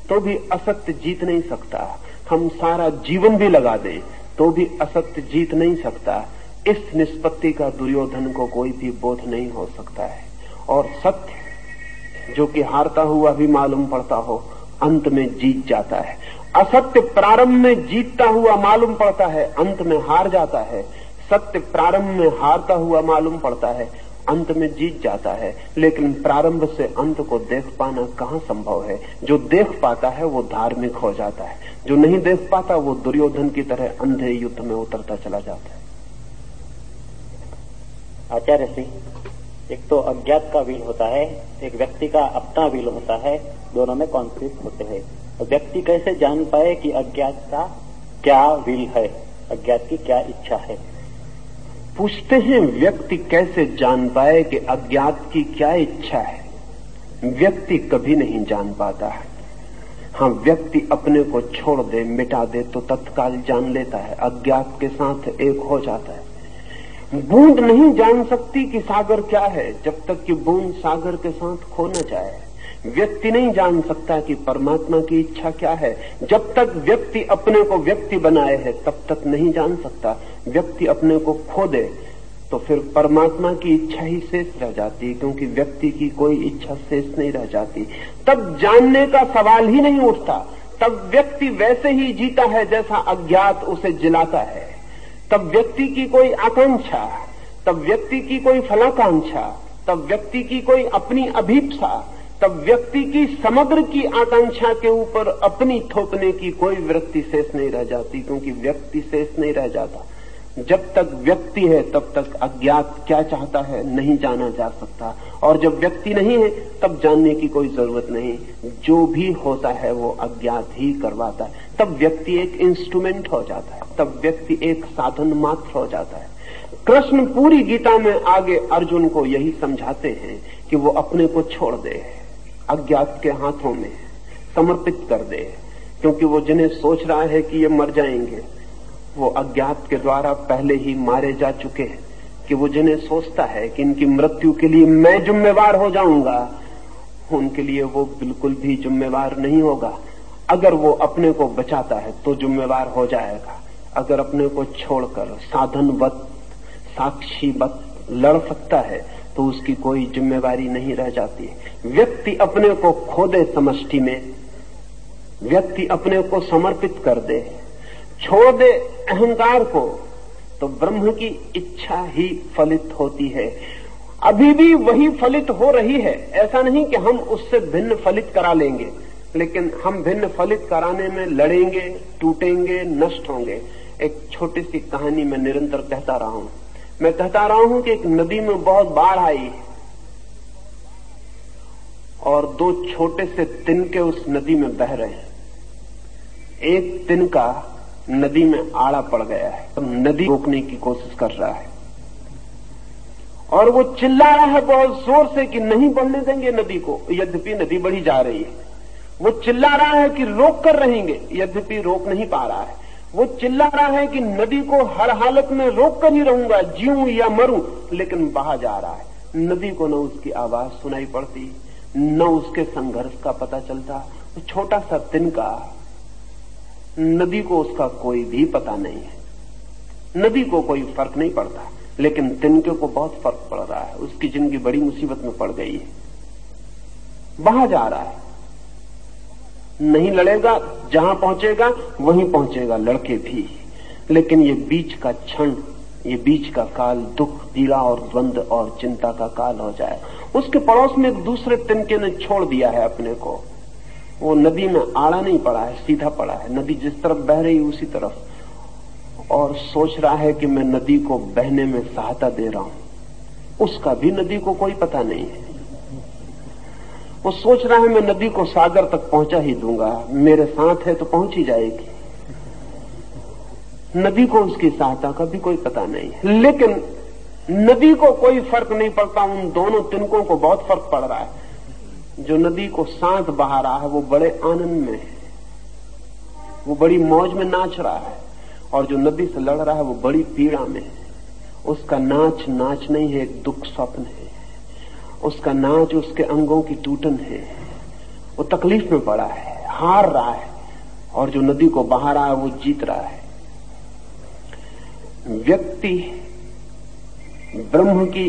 तो भी असत्य जीत नहीं सकता। हम सारा जीवन भी लगा दें तो भी असत्य जीत नहीं सकता। इस निष्पत्ति का दुर्योधन को कोई भी बोध नहीं हो सकता है। और सत्य जो कि हारता हुआ भी मालूम पड़ता हो, अंत में जीत जाता है। असत्य प्रारंभ में जीतता हुआ मालूम पड़ता है, अंत में हार जाता है। सत्य प्रारंभ में हारता हुआ मालूम पड़ता है, अंत में जीत जाता है। लेकिन प्रारंभ से अंत को देख पाना कहाँ संभव है। जो देख पाता है वो धार्मिक हो जाता है, जो नहीं देख पाता वो दुर्योधन की तरह अंधे युद्ध में उतरता चला जाता है। आचार्य श्री, एक तो अज्ञात का विल होता है, एक व्यक्ति का अपना विल होता है, दोनों में कॉन्फ्लिक्ट होते हैं। तो व्यक्ति कैसे जान पाए कि अज्ञात का क्या विल है, अज्ञात की क्या इच्छा है? पूछते हैं व्यक्ति कैसे जान पाए कि अज्ञात की क्या इच्छा है। व्यक्ति कभी नहीं जान पाता है। हाँ, व्यक्ति अपने को छोड़ दे, मिटा दे तो तत्काल जान लेता है, अज्ञात के साथ एक हो जाता है। बूंद नहीं जान सकती कि सागर क्या है जब तक कि बूंद सागर के साथ खो न जाए। व्यक्ति नहीं जान सकता कि परमात्मा की इच्छा क्या है जब तक व्यक्ति अपने को व्यक्ति बनाए है, तब तक नहीं जान सकता। व्यक्ति अपने को खो दे तो फिर परमात्मा की इच्छा ही शेष रह जाती, क्योंकि व्यक्ति की कोई इच्छा शेष नहीं रह जाती। तब जानने का सवाल ही नहीं उठता। तब व्यक्ति वैसे ही जीता है जैसा अज्ञात उसे जिलाता है। तब व्यक्ति की कोई आकांक्षा, तब व्यक्ति की कोई फलाकांक्षा, तब व्यक्ति की कोई अपनी अभीप्सा, तब व्यक्ति की समग्र की आकांक्षा के ऊपर अपनी थोपने की कोई वृत्ति शेष नहीं रह जाती, क्योंकि व्यक्ति शेष नहीं रह जाता। जब तक व्यक्ति है तब तक अज्ञात क्या चाहता है नहीं जाना जा सकता, और जब व्यक्ति नहीं है तब जानने की कोई जरूरत नहीं। जो भी होता है वो अज्ञात ही करवाता है। तब व्यक्ति एक इंस्ट्रूमेंट हो जाता है, तब व्यक्ति एक साधन मात्र हो जाता है। कृष्ण पूरी गीता में आगे अर्जुन को यही समझाते हैं कि वो अपने को छोड़ दे, अज्ञात के हाथों में समर्पित कर दे, क्योंकि वो जिन्हें सोच रहा है कि ये मर जाएंगे वो अज्ञात के द्वारा पहले ही मारे जा चुके हैं। कि वो जिन्हें सोचता है कि इनकी मृत्यु के लिए मैं जिम्मेवार हो जाऊंगा, उनके लिए वो बिल्कुल भी जिम्मेवार नहीं होगा। अगर वो अपने को बचाता है तो जिम्मेवार हो जाएगा। अगर अपने को छोड़कर साधनवत साक्षीवत लड़ सकता है तो उसकी कोई जिम्मेवारी नहीं रह जाती। व्यक्ति अपने को खो दे समष्टि में, व्यक्ति अपने को समर्पित कर दे, छोड़ दे अहंकार को, तो ब्रह्म की इच्छा ही फलित होती है। अभी भी वही फलित हो रही है। ऐसा नहीं कि हम उससे भिन्न फलित करा लेंगे, लेकिन हम भिन्न फलित कराने में लड़ेंगे, टूटेंगे, नष्ट होंगे। एक छोटी सी कहानी मैं निरंतर कहता रहा हूं। मैं कहता रहा हूं कि एक नदी में बहुत बाढ़ आई और दो छोटे से तिनके उस नदी में बह रहे हैं। एक तिनका नदी में आड़ा पड़ गया है, तो नदी रोकने की कोशिश कर रहा है और वो चिल्ला रहा है बहुत जोर से कि नहीं बढ़ने देंगे नदी को, यद्यपि नदी बढ़ी जा रही है। वो चिल्ला रहा है कि रोक कर रहेंगे, यद्यपि रोक नहीं पा रहा है। वो चिल्ला रहा है कि नदी को हर हालत में रोक कर ही रहूंगा, जीऊं या मरूं, लेकिन बहा जा रहा है। नदी को न उसकी आवाज सुनाई पड़ती, न उसके संघर्ष का पता चलता। तो छोटा सा तिनका, नदी को उसका कोई भी पता नहीं है, नदी को कोई फर्क नहीं पड़ता, लेकिन तिनके को बहुत फर्क पड़ रहा है। उसकी जिंदगी बड़ी मुसीबत में पड़ गई है, बहा जा रहा है। नहीं लड़ेगा, जहां पहुंचेगा वहीं पहुंचेगा, लड़के भी। लेकिन ये बीच का क्षण ये बीच का काल दुख, पीड़ा और द्वंद और चिंता का काल हो जाए। उसके पड़ोस में एक दूसरे तिनके ने छोड़ दिया है अपने को। वो नदी में आड़ा नहीं पड़ा है, सीधा पड़ा है। नदी जिस तरफ बह रही उसी तरफ, और सोच रहा है कि मैं नदी को बहने में सहायता दे रहा हूं। उसका भी नदी को कोई पता नहीं है। वो सोच रहा है मैं नदी को सागर तक पहुंचा ही दूंगा, मेरे साथ है तो पहुंच ही जाएगी। नदी को उसकी सहायता का भी कोई पता नहीं है। लेकिन नदी को कोई फर्क नहीं पड़ता, उन दोनों तिनकों को बहुत फर्क पड़ रहा है। जो नदी को साथ बहा रहा है वो बड़े आनंद में है, वो बड़ी मौज में नाच रहा है, और जो नदी से लड़ रहा है वो बड़ी पीड़ा में है। उसका नाच नाच नहीं है, एक दुख स्वप्न है। उसका नाच उसके अंगों की टूटन है। वो तकलीफ में पड़ा है, हार रहा है, और जो नदी को बहा रहा है वो जीत रहा है। व्यक्ति ब्रह्म की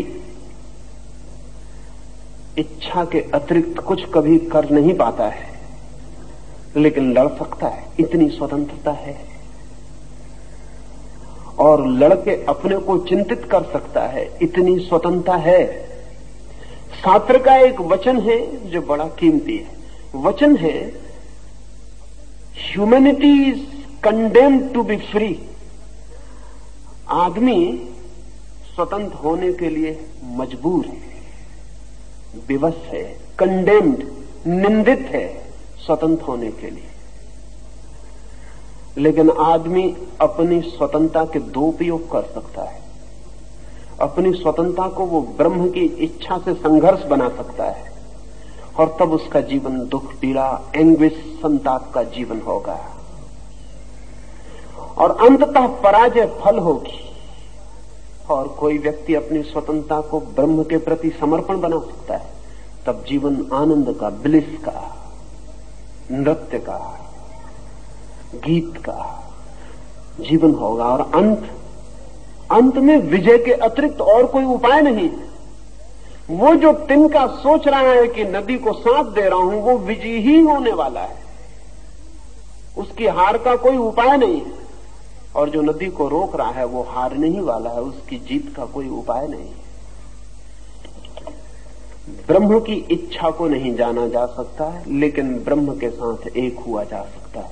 इच्छा के अतिरिक्त कुछ कभी कर नहीं पाता है, लेकिन लड़ सकता है, इतनी स्वतंत्रता है। और लड़के अपने को चिंतित कर सकता है, इतनी स्वतंत्रता है। शास्त्र का एक वचन है जो बड़ा कीमती है। वचन है, humanity is condemned to be free. आदमी स्वतंत्र होने के लिए मजबूर है, विवश है, कंडेम्ड, निंदित है स्वतंत्र होने के लिए। लेकिन आदमी अपनी स्वतंत्रता के दो उपयोग कर सकता है। अपनी स्वतंत्रता को वो ब्रह्म की इच्छा से संघर्ष बना सकता है, और तब उसका जीवन दुख, पीड़ा, एंग्विश, संताप का जीवन होगा, और अंततः पराजय फल होगी। और कोई व्यक्ति अपनी स्वतंत्रता को ब्रह्म के प्रति समर्पण बना सकता है, तब जीवन आनंद का, ब्लिस का, नृत्य का, गीत का जीवन होगा। और अंत में विजय के अतिरिक्त और कोई उपाय नहीं। वो जो तिनका सोच रहा है कि नदी को साथ दे रहा हूं, वो विजयी ही होने वाला है, उसकी हार का कोई उपाय नहीं है। और जो नदी को रोक रहा है वो हारने ही वाला है, उसकी जीत का कोई उपाय नहीं है। ब्रह्म की इच्छा को नहीं जाना जा सकता है, लेकिन ब्रह्म के साथ एक हुआ जा सकता है,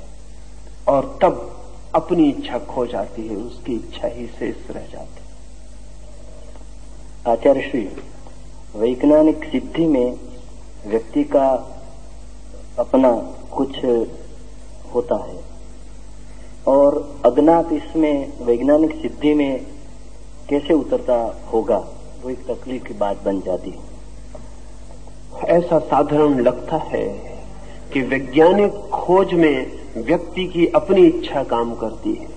और तब अपनी इच्छा खो जाती है, उसकी इच्छा ही शेष रह जाती है। आचार्य श्री, वैज्ञानिक सिद्धि में व्यक्ति का अपना कुछ होता है, और अज्ञात इसमें वैज्ञानिक सिद्धि में कैसे उतरता होगा, वो एक तकलीफ की बात बन जाती है। ऐसा साधारण लगता है कि वैज्ञानिक खोज में व्यक्ति की अपनी इच्छा काम करती है।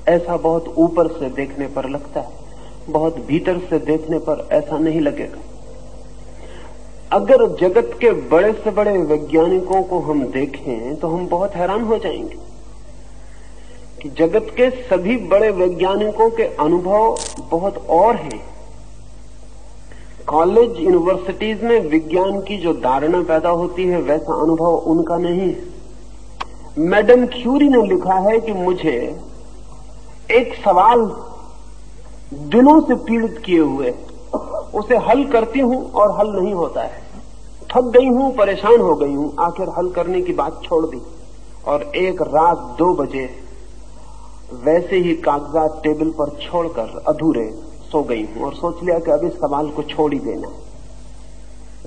ऐसा बहुत ऊपर से देखने पर लगता है, बहुत भीतर से देखने पर ऐसा नहीं लगेगा। अगर जगत के बड़े से बड़े वैज्ञानिकों को हम देखें तो हम बहुत हैरान हो जाएंगे कि जगत के सभी बड़े वैज्ञानिकों के अनुभव बहुत और हैं। कॉलेज, यूनिवर्सिटीज में विज्ञान की जो धारणा पैदा होती है, वैसा अनुभव उनका नहीं है। मैडम क्यूरी ने लिखा है कि मुझे एक सवाल दिनों से पीड़ित किए हुए, उसे हल करती हूं और हल नहीं होता है। थक गई हूं, परेशान हो गई हूं, आखिर हल करने की बात छोड़ दी, और एक रात 2 बजे वैसे ही कागजात टेबल पर छोड़कर अधूरे सो गई हूं, और सोच लिया कि अब इस सवाल को छोड़ ही देना है।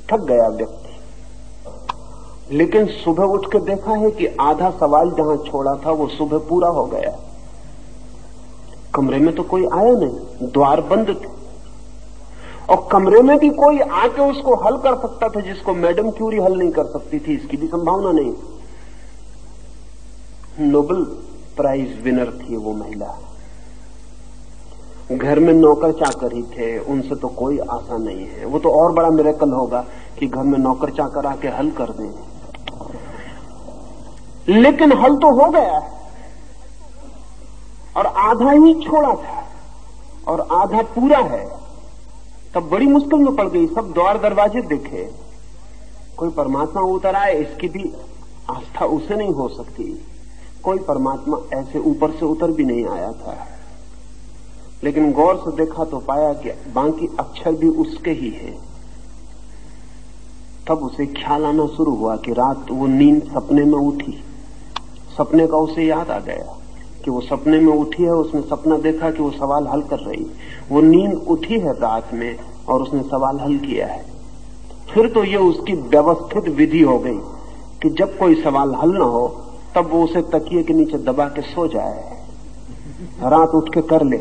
थक गया व्यक्ति, लेकिन सुबह उठ के देखा है कि आधा सवाल जहां छोड़ा था वो सुबह पूरा हो गया। कमरे में तो कोई आया नहीं, द्वार बंद थे, और कमरे में भी कोई आके उसको हल कर सकता था जिसको मैडम क्यूरी हल नहीं कर सकती थी, इसकी भी संभावना नहीं। नोबेल प्राइज विनर थी वो महिला। घर में नौकर चाकर ही थे, उनसे तो कोई आशा नहीं है। वो तो और बड़ा मिरेकल होगा कि घर में नौकर चाकर आके हल कर दें, लेकिन हल तो हो गया है, और आधा ही छोड़ा था और आधा पूरा है। तब बड़ी मुश्किल में पड़ गई, सब द्वार दरवाजे देखे, कोई परमात्मा उतर आए, इसकी भी आस्था उसे नहीं हो सकती। कोई परमात्मा ऐसे ऊपर से उतर भी नहीं आया था। लेकिन गौर से देखा तो पाया कि बाकी अक्षर भी उसके ही हैं। तब उसे ख्याल आना शुरू हुआ कि रात वो नींद सपने में उठी। सपने का उसे याद आ गया कि वो सपने में उठी है, उसने सपना देखा कि वो सवाल हल कर रही। वो नींद उठी है रात में और उसने सवाल हल किया है। फिर तो ये उसकी व्यवस्थित विधि हो गई कि जब कोई सवाल हल ना हो तब वो उसे तकिए के नीचे दबा के सो जाए, रात उठ के कर ले।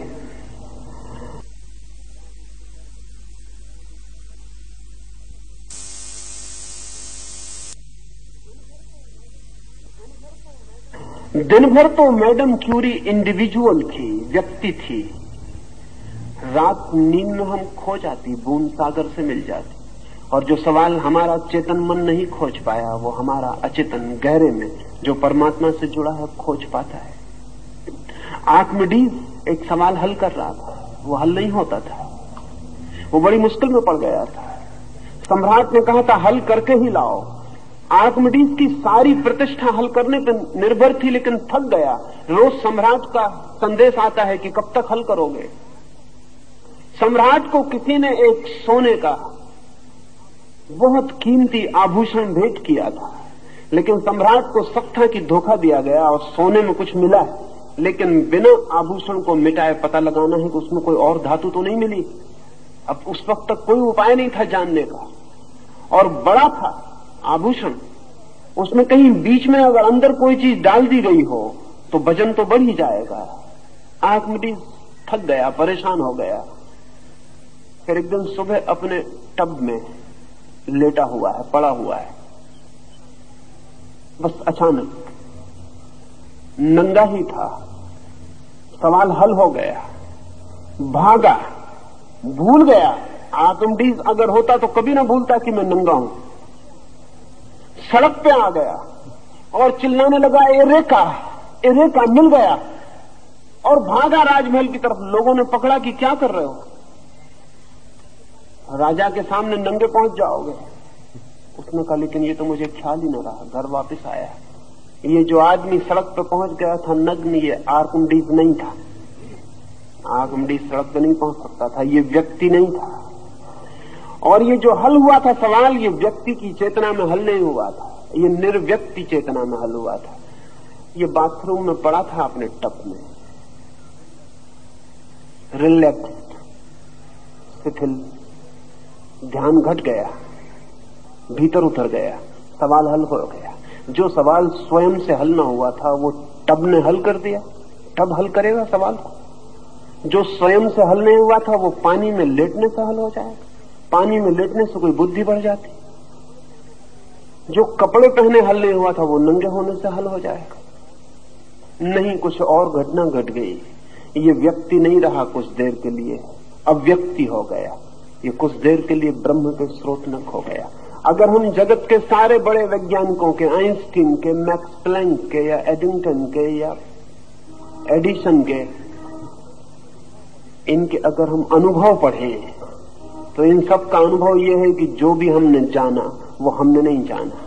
दिन भर तो मैडम क्यूरी इंडिविजुअल थी, व्यक्ति थी। रात नींद में हम खो जाती, बूंद सागर से मिल जाती, और जो सवाल हमारा चेतन मन नहीं खोज पाया वो हमारा अचेतन गहरे में जो परमात्मा से जुड़ा है खोज पाता है। आर्किमिडीज एक सवाल हल कर रहा था, वो हल नहीं होता था, वो बड़ी मुश्किल में पड़ गया था। सम्राट ने कहा था हल करके ही लाओ। आर्किमिडीज की सारी प्रतिष्ठा हल करने पर निर्भर थी, लेकिन थक गया। रोज सम्राट का संदेश आता है कि कब तक हल करोगे। सम्राट को किसी ने एक सोने का बहुत कीमती आभूषण भेंट किया था, लेकिन सम्राट को शक था कि धोखा दिया गया और सोने में कुछ मिला है, लेकिन बिना आभूषण को मिटाए पता लगाना है कि उसमें कोई और धातु तो नहीं मिली। अब उस वक्त तक कोई उपाय नहीं था जानने का, और बड़ा था आभूषण, उसमें कहीं बीच में अगर अंदर कोई चीज डाल दी गई हो तो वजन तो बढ़ ही जाएगा। आर्किमिडीज थक गया, परेशान हो गया। फिर एक दिन सुबह अपने टब में लेटा हुआ है, पड़ा हुआ है, बस अचानक नंगा ही था, सवाल हल हो गया। भागा, भूल गया। आर्किमिडीज अगर होता तो कभी ना भूलता कि मैं नंगा हूं। सड़क पे आ गया और चिल्लाने लगा, एरेका एरेका, मिल गया, और भागा राजमहल की तरफ। लोगों ने पकड़ा कि क्या कर रहे हो, राजा के सामने नंगे पहुंच जाओगे। उसने कहा लेकिन ये तो मुझे ख्याल ही न रहा। घर वापस आया, ये जो आदमी सड़क पे पहुंच गया था नग्न, ये आर्किमिडीज नहीं था। आर्किमिडीज सड़क पे नहीं पहुंच सकता था, ये व्यक्ति नहीं था। और ये जो हल हुआ था सवाल, ये व्यक्ति की चेतना में हल नहीं हुआ था, ये निर्व्यक्ति चेतना में हल हुआ था। ये बाथरूम में पड़ा था अपने टब में, रिलैक्स्ड, शिथिल, ध्यान घट गया, भीतर उतर गया, सवाल हल हो गया। जो सवाल स्वयं से हल ना हुआ था वो टब ने हल कर दिया। टब हल करेगा सवाल को। जो स्वयं से हल नहीं हुआ था वो पानी में लेटने से हल हो जाएगा। पानी में लेटने से कोई बुद्धि बढ़ जाती। जो कपड़े पहने हल नहीं हुआ था वो नंगे होने से हल हो जाएगा। नहीं, कुछ और घटना घट गई। ये व्यक्ति नहीं रहा कुछ देर के लिए, अव्यक्ति हो गया। ये कुछ देर के लिए ब्रह्म के स्रोतनक हो गया। अगर हम जगत के सारे बड़े वैज्ञानिकों के, आइंस्टीन के, मैक्स प्लैंक के, या एडिंगटन के, या एडिसन के, इनके अगर हम अनुभव पढ़ें तो इन सब का अनुभव यह है कि जो भी हमने जाना वो हमने नहीं जाना।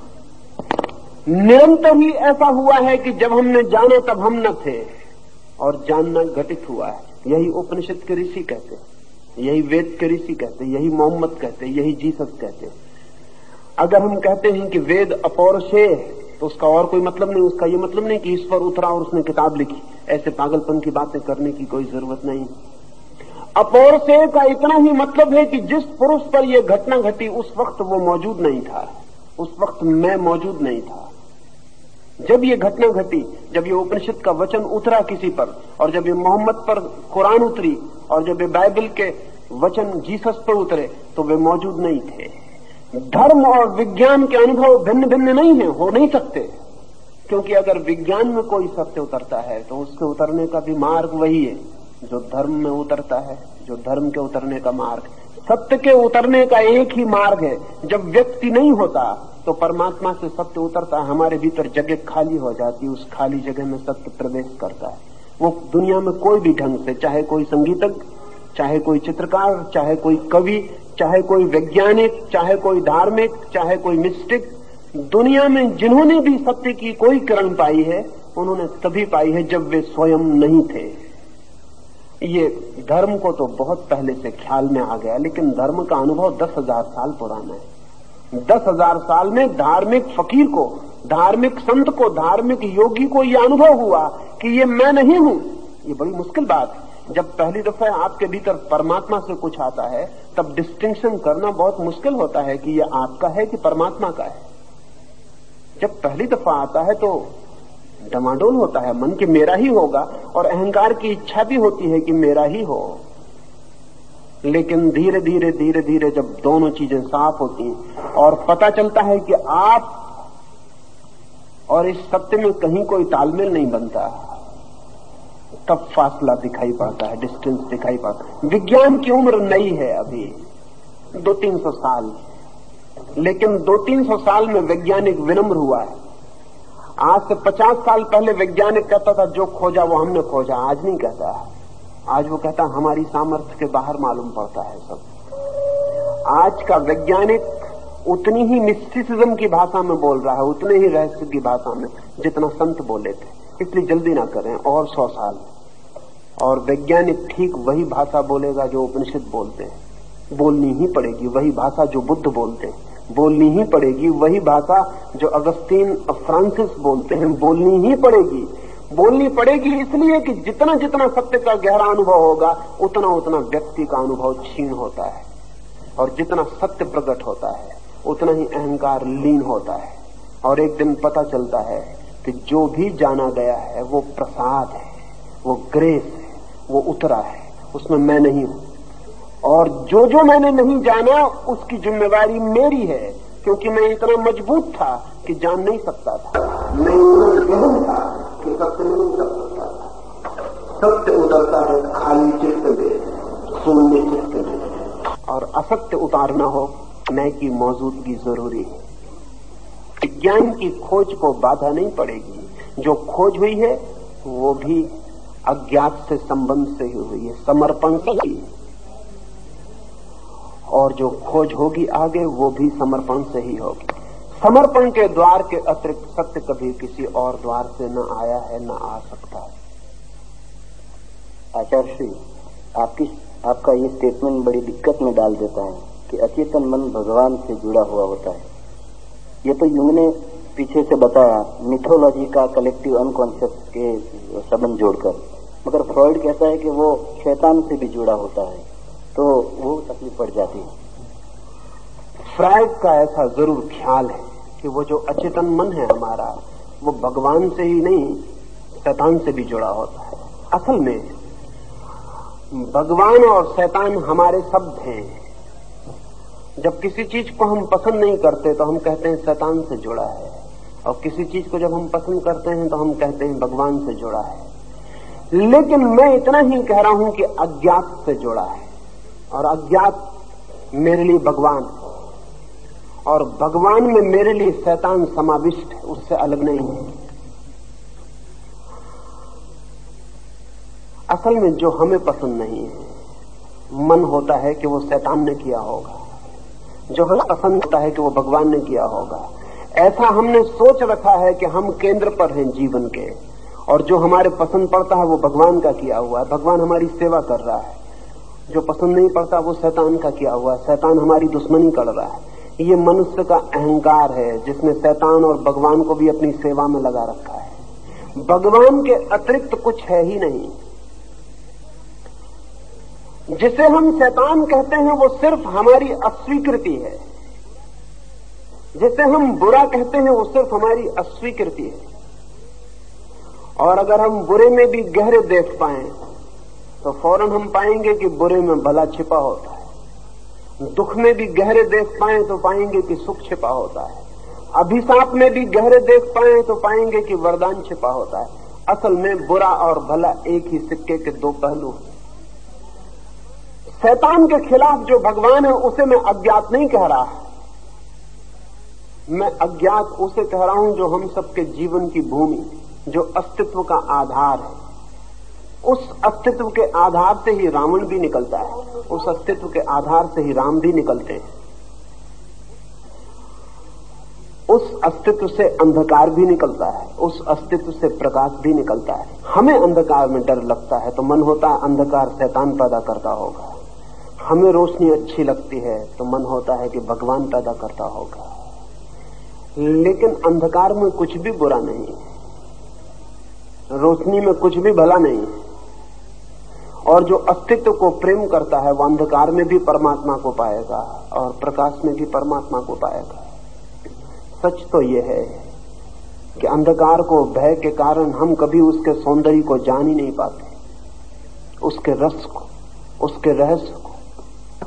निरंतर ही ऐसा हुआ है कि जब हमने जाना तब हम न थे, और जानना घटित हुआ है। यही उपनिषद के ऋषि कहते, यही वेद के ऋषि कहते, यही मोहम्मद कहते, यही जीसस कहते। अगर हम कहते हैं कि वेद अपौरुषेय है तो उसका और कोई मतलब नहीं। उसका ये मतलब नहीं कि ईश्वर उतरा और उसने किताब लिखी। ऐसे पागलपन की बातें करने की कोई जरूरत नहीं। अपौरुषेय का इतना ही मतलब है कि जिस पुरुष पर यह घटना घटी उस वक्त वो मौजूद नहीं था, उस वक्त मैं मौजूद नहीं था। जब ये घटना घटी, जब ये उपनिषद का वचन उतरा किसी पर, और जब ये मोहम्मद पर कुरान उतरी, और जब ये बाइबल के वचन जीसस पर उतरे, तो वे मौजूद नहीं थे। धर्म और विज्ञान के अनुभव भिन्न भिन्न नहीं है, हो नहीं सकते, क्योंकि अगर विज्ञान में कोई सत्य उतरता है तो उसके उतरने का भी मार्ग वही है जो धर्म में उतरता है, जो धर्म के उतरने का मार्ग। सत्य के उतरने का एक ही मार्ग है। जब व्यक्ति नहीं होता तो परमात्मा से सत्य उतरता है, हमारे भीतर जगह खाली हो जाती है, उस खाली जगह में सत्य प्रवेश करता है। वो दुनिया में कोई भी ढंग से, चाहे कोई संगीतज्ञ, चाहे कोई चित्रकार, चाहे कोई कवि, चाहे कोई वैज्ञानिक, चाहे कोई धार्मिक, चाहे कोई मिस्टिक, दुनिया में जिन्होंने भी सत्य की कोई किरण पाई है उन्होंने तभी पाई है जब वे स्वयं नहीं थे। ये धर्म को तो बहुत पहले से ख्याल में आ गया, लेकिन धर्म का अनुभव 10,000 साल पुराना है। 10,000 साल में धार्मिक फकीर को, धार्मिक संत को, धार्मिक योगी को यह अनुभव हुआ कि ये मैं नहीं हूं। ये बड़ी मुश्किल बात है। जब पहली दफा आपके भीतर परमात्मा से कुछ आता है तब डिस्टिंक्शन करना बहुत मुश्किल होता है कि ये आपका है कि परमात्मा का है। जब पहली दफा आता है तो डमाडोल होता है मन कि मेरा ही होगा, और अहंकार की इच्छा भी होती है कि मेरा ही हो। लेकिन धीरे धीरे धीरे धीरे जब दोनों चीजें साफ होती हैं और पता चलता है कि आप और इस सत्य में कहीं कोई तालमेल नहीं बनता, तब फासला दिखाई पड़ता है, डिस्टेंस दिखाई पड़ता है। विज्ञान की उम्र नई है, अभी 200-300 साल, लेकिन 200-300 साल में वैज्ञानिक विनम्र हुआ है। आज से 50 साल पहले वैज्ञानिक कहता था जो खोजा वो हमने खोजा, आज नहीं कहता। आज वो कहता हमारी सामर्थ्य के बाहर मालूम पड़ता है सब। आज का वैज्ञानिक उतनी ही मिस्टिसिज्म की भाषा में बोल रहा है, उतने ही रहस्य की भाषा में जितना संत बोले थे। इसलिए जल्दी ना करें, और 100 साल और वैज्ञानिक ठीक वही भाषा बोलेगा जो उपनिषद बोलते हैं। बोलनी ही पड़ेगी वही भाषा जो बुद्ध बोलते हैं, बोलनी ही पड़ेगी वही भाषा जो अगस्तीन फ्रांसिस बोलते हैं, बोलनी ही पड़ेगी। बोलनी पड़ेगी इसलिए कि जितना जितना सत्य का गहरा अनुभव होगा उतना उतना व्यक्ति का अनुभव क्षीण होता है, और जितना सत्य प्रकट होता है उतना ही अहंकार लीन होता है। और एक दिन पता चलता है कि जो भी जाना गया है वो प्रसाद है, वो ग्रेस है, वो उतरा है, उसमें मैं नहीं हूं। और जो जो मैंने नहीं जाना उसकी जिम्मेवारी मेरी है, क्योंकि मैं इतना मजबूत था कि जान नहीं सकता था, मैं इतना गहन था कि सत्य नहीं कर सकता था। सत्य उतरता है खाली चित्त में, शून्य चित्त में, और असत्य उतारना हो मैं की मौजूदगी जरूरी है। विज्ञान की खोज को बाधा नहीं पड़ेगी। जो खोज हुई है वो भी अज्ञात से संबंध से ही हुई है, समर्पण से ही, और जो खोज होगी आगे वो भी समर्पण से ही होगी। समर्पण के द्वार के अतिरिक्त सत्य कभी किसी और द्वार से न आया है न आ सकता है। आचार्य श्री, आपका ये स्टेटमेंट बड़ी दिक्कत में डाल देता है कि अचेतन मन भगवान से जुड़ा हुआ होता है। ये तो युंग ने पीछे से बताया मिथोलॉजी का कलेक्टिव अनकॉन्शियस के संबंध जोड़कर, मगर फ्रॉइड कहता है कि वो शैतान से भी जुड़ा होता है, तो वो तकलीफ पड़ जाती है। फ्राइड का ऐसा जरूर ख्याल है कि वो जो अचेतन मन है हमारा, वो भगवान से ही नहीं शैतान से भी जुड़ा होता है। असल में भगवान और शैतान हमारे शब्द हैं। जब किसी चीज को हम पसंद नहीं करते तो हम कहते हैं शैतान से जुड़ा है, और किसी चीज को जब हम पसंद करते हैं तो हम कहते हैं भगवान से जुड़ा है। लेकिन मैं इतना ही कह रहा हूं कि अज्ञात से जुड़ा है, और अज्ञात मेरे लिए भगवान, और भगवान में मेरे लिए शैतान समाविष्ट है, उससे अलग नहीं है। असल में जो हमें पसंद नहीं है, मन होता है कि वो शैतान ने किया होगा, जो हमें पसंद होता है कि वो भगवान ने किया होगा। ऐसा हमने सोच रखा है कि हम केंद्र पर हैं जीवन के, और जो हमारे पसंद पड़ता है वो भगवान का किया हुआ है, भगवान हमारी सेवा कर रहा है। जो पसंद नहीं पड़ता वो शैतान का किया हुआ है, शैतान हमारी दुश्मनी कर रहा है। ये मनुष्य का अहंकार है जिसने शैतान और भगवान को भी अपनी सेवा में लगा रखा है। भगवान के अतिरिक्त कुछ है ही नहीं। जिसे हम शैतान कहते हैं वो सिर्फ हमारी अस्वीकृति है, जिसे हम बुरा कहते हैं वो सिर्फ हमारी अस्वीकृति है। और अगर हम बुरे में भी गहरे देख पाएं तो फौरन हम पाएंगे कि बुरे में भला छिपा होता है। दुख में भी गहरे देख पाएं तो पाएंगे कि सुख छिपा होता है। अभिशाप में भी गहरे देख पाएं तो पाएंगे कि वरदान छिपा होता है। असल में बुरा और भला एक ही सिक्के के दो पहलू हैं। शैतान के खिलाफ जो भगवान है उसे मैं अज्ञात नहीं कह रहा, मैं अज्ञात उसे कह रहा हूं जो हम सबके जीवन की भूमि, जो अस्तित्व का आधार है। उस अस्तित्व के आधार से ही रावण भी निकलता है, उस अस्तित्व के आधार से ही राम भी निकलते हैं। उस अस्तित्व से अंधकार भी निकलता है, उस अस्तित्व से प्रकाश भी निकलता है। हमें अंधकार में डर लगता है तो मन होता है अंधकार शैतान पैदा करता होगा, हमें रोशनी अच्छी लगती है तो मन होता है कि भगवान पैदा करता होगा। लेकिन अंधकार में कुछ भी बुरा नहीं है, रोशनी में कुछ भी भला नहीं है। और जो अस्तित्व को प्रेम करता है वो अंधकार में भी परमात्मा को पाएगा और प्रकाश में भी परमात्मा को पाएगा। सच तो यह है कि अंधकार को भय के कारण हम कभी उसके सौंदर्य को जान ही नहीं पाते, उसके रस को, उसके रहस्य को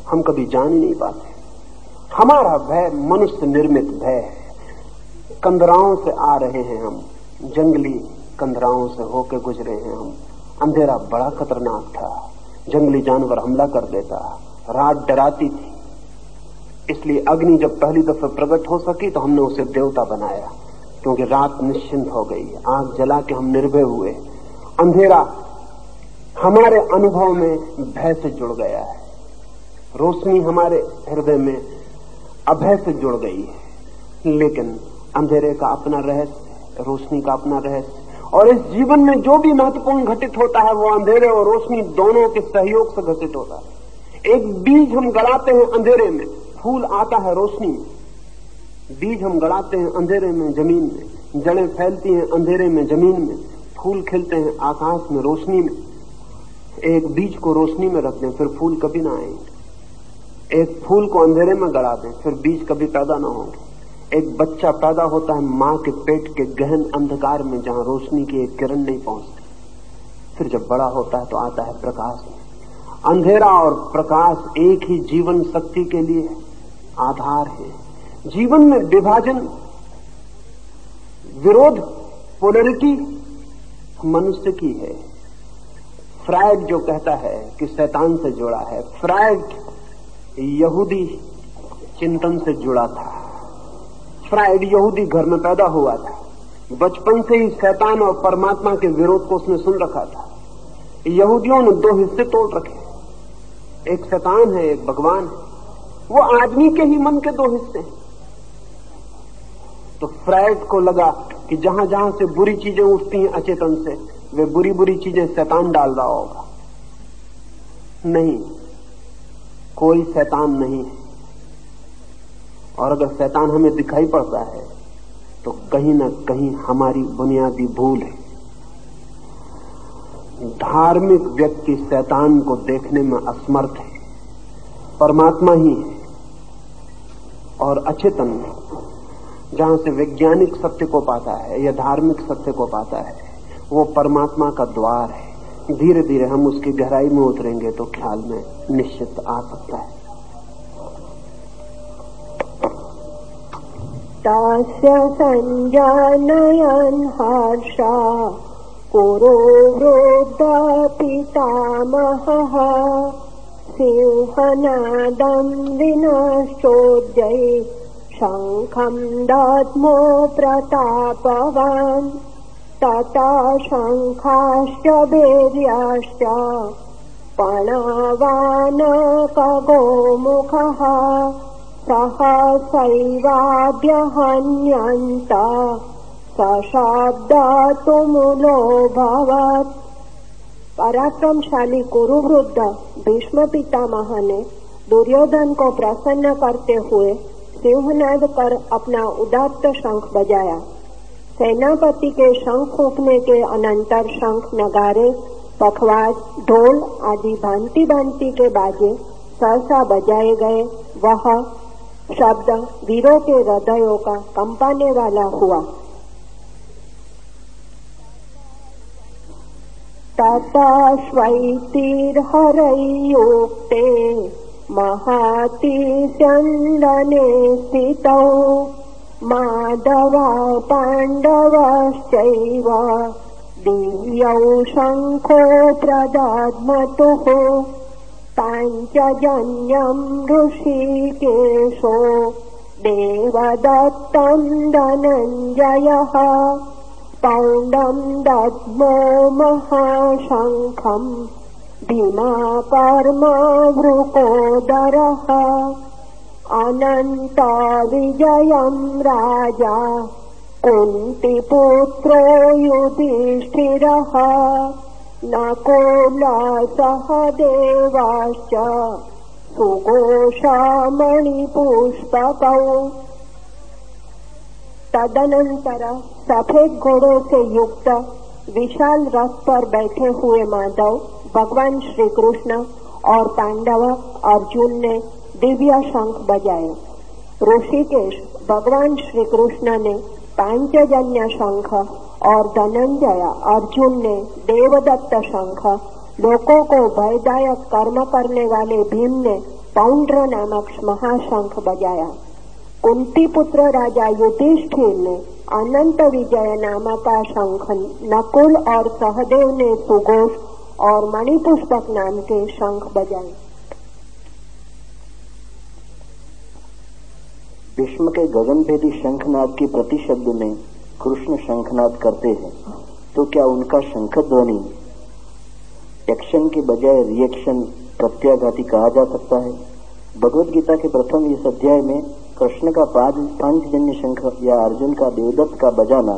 हम कभी जान ही नहीं पाते। हमारा भय मनुष्य निर्मित भय है। कंदराओं से आ रहे हैं हम, जंगली कंदराओं से होकर गुजरे हैं हम। अंधेरा बड़ा खतरनाक था, जंगली जानवर हमला कर देता, रात डराती थी। इसलिए अग्नि जब पहली दफे प्रकट हो सकी तो हमने उसे देवता बनाया, क्योंकि रात निश्चिंत हो गई, आग जला के हम निर्भय हुए। अंधेरा हमारे अनुभव में भय से जुड़ गया है, रोशनी हमारे हृदय में अभय से जुड़ गई है। लेकिन अंधेरे का अपना रहस्य, रोशनी का अपना रहस्य। और इस जीवन में जो भी महत्वपूर्ण घटित होता है वो अंधेरे और रोशनी दोनों के सहयोग से घटित होता है। एक बीज हम गड़ाते हैं अंधेरे में, फूल आता है रोशनी में। बीज हम गड़ाते हैं अंधेरे में जमीन में, जड़ें फैलती हैं अंधेरे में जमीन में, फूल खिलते हैं आकाश में रोशनी में। एक बीज को रोशनी में रख दें फिर फूल कभी ना आएंगे। एक फूल को अंधेरे में गड़ा दें फिर बीज कभी पैदा ना होंगे। एक बच्चा पैदा होता है मां के पेट के गहन अंधकार में जहां रोशनी की एक किरण नहीं पहुंचती, फिर जब बड़ा होता है तो आता है प्रकाश में। अंधेरा और प्रकाश एक ही जीवन शक्ति के लिए आधार है। जीवन में विभाजन, विरोध, पोलरिटी मनुष्य की है। फ्रायड जो कहता है कि शैतान से जुड़ा है, फ्रायड यहूदी चिंतन से जुड़ा था। फ्रायड यहूदी घर में पैदा हुआ था, बचपन से ही शैतान और परमात्मा के विरोध को उसने सुन रखा था। यहूदियों ने दो हिस्से तोड़ रखे, एक शैतान है एक भगवान है। वो आदमी के ही मन के दो हिस्से हैं। तो फ्रायड को लगा कि जहां जहां से बुरी चीजें उठती हैं अचेतन से, वे बुरी बुरी चीजें शैतान डाल रहा होगा। नहीं, कोई शैतान नहीं है। और अगर शैतान हमें दिखाई पड़ता है तो कहीं न कहीं हमारी बुनियादी भूल है। धार्मिक व्यक्ति शैतान को देखने में असमर्थ है, परमात्मा ही है। और अचेतन जहां से वैज्ञानिक सत्य को पाता है या धार्मिक सत्य को पाता है, वो परमात्मा का द्वार है। धीरे धीरे हम उसकी गहराई में उतरेंगे तो ख्याल में निश्चित आ सकता है। तास्य संजानयन् हर्षा कुरु वृद्धा पितामहः सिंहनादं विनश्चोद्यै शङ्खं दद्मो प्रतापवान् तथा शङ्खाश्च भैर्याश्च पणवानकगोमुखः सहसैवाभ्यहन्यन्त सशब्दातुमुलोऽभवत्। पराक्रमशाली कुरुवृद्ध भीष्म पितामह ने दुर्योधन को प्रसन्न करते हुए सिंहनाद कर अपना उदात्त शंख बजाया। सेनापति के शंख फूंकने के अनंतर शंख, नगारे, पखवाज, ढोल आदि भांति भांति के बाजे सहसा बजाए गए। वह शब्द वीरों के हृदयों का कंपाने वाला हुआ। ततश्वैतिर्हरैर्युक्ते महातिस्यन्दने स्थितौ माधवा पाण्डवश्चैव दिव्यौ शङ्खो प्रदध्मतुः पाञ्चजन्यं ऋषिकेशो देवदत्तं धनञ्जयः पौण्डं दद्मो महाशङ्खं भीमाकर्मा वृकोदरः। अनंत विजयं राजा कुन्तीपुत्रो युधिष्ठिरः नकुलः सहदेवश्च सुघोषा मणिपुष्पकौ। तदनंतर सफेद घोड़ों से युक्त विशाल रथ पर बैठे हुए माधव भगवान श्री कृष्ण और पांडव अर्जुन ने दिव्य शंख बजाए। ऋषिकेश भगवान श्री कृष्ण ने पांचजन्य शंख और धनंजय अर्जुन ने देवदत्त शंख, लोगों को भयदायक कर्म करने वाले भीम ने पौंड्र नामक महाशंख बजाया। कुंती पुत्र राजा युधिष्ठिर ने अनंत विजय नामक का शंख, नकुल और सहदेव ने सुघोष और मणिपुष्पक नाम के शंख बजाए। भीष्म के गगनभेदी शंखनाद की प्रतिशब्द में कृष्ण शंखनाद करते हैं, तो क्या उनका शंख ध्वनि एक्शन के बजाय रिएक्शन प्रत्याघाती कहा जा सकता है? भगवद गीता के प्रथम इस अध्याय में कृष्ण का पांचजन्य शंख या अर्जुन का देवदत्त का बजाना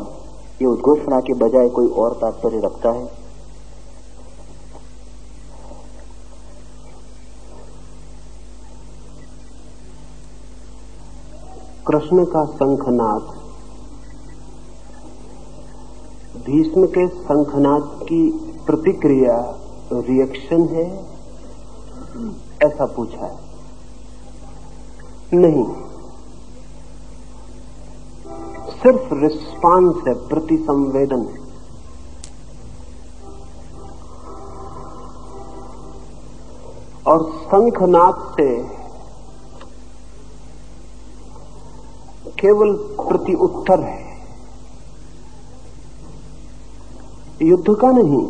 ये उद्घोषणा के बजाय कोई और तात्पर्य रखता है? कृष्ण का शंखनाद भीष्म के शंखनाद की प्रतिक्रिया रिएक्शन है, ऐसा पूछा है? नहीं, सिर्फ रिस्पांस है, प्रतिसंवेदन है। और शंखनाद से केवल प्रति उत्तर है, युद्ध का नहीं।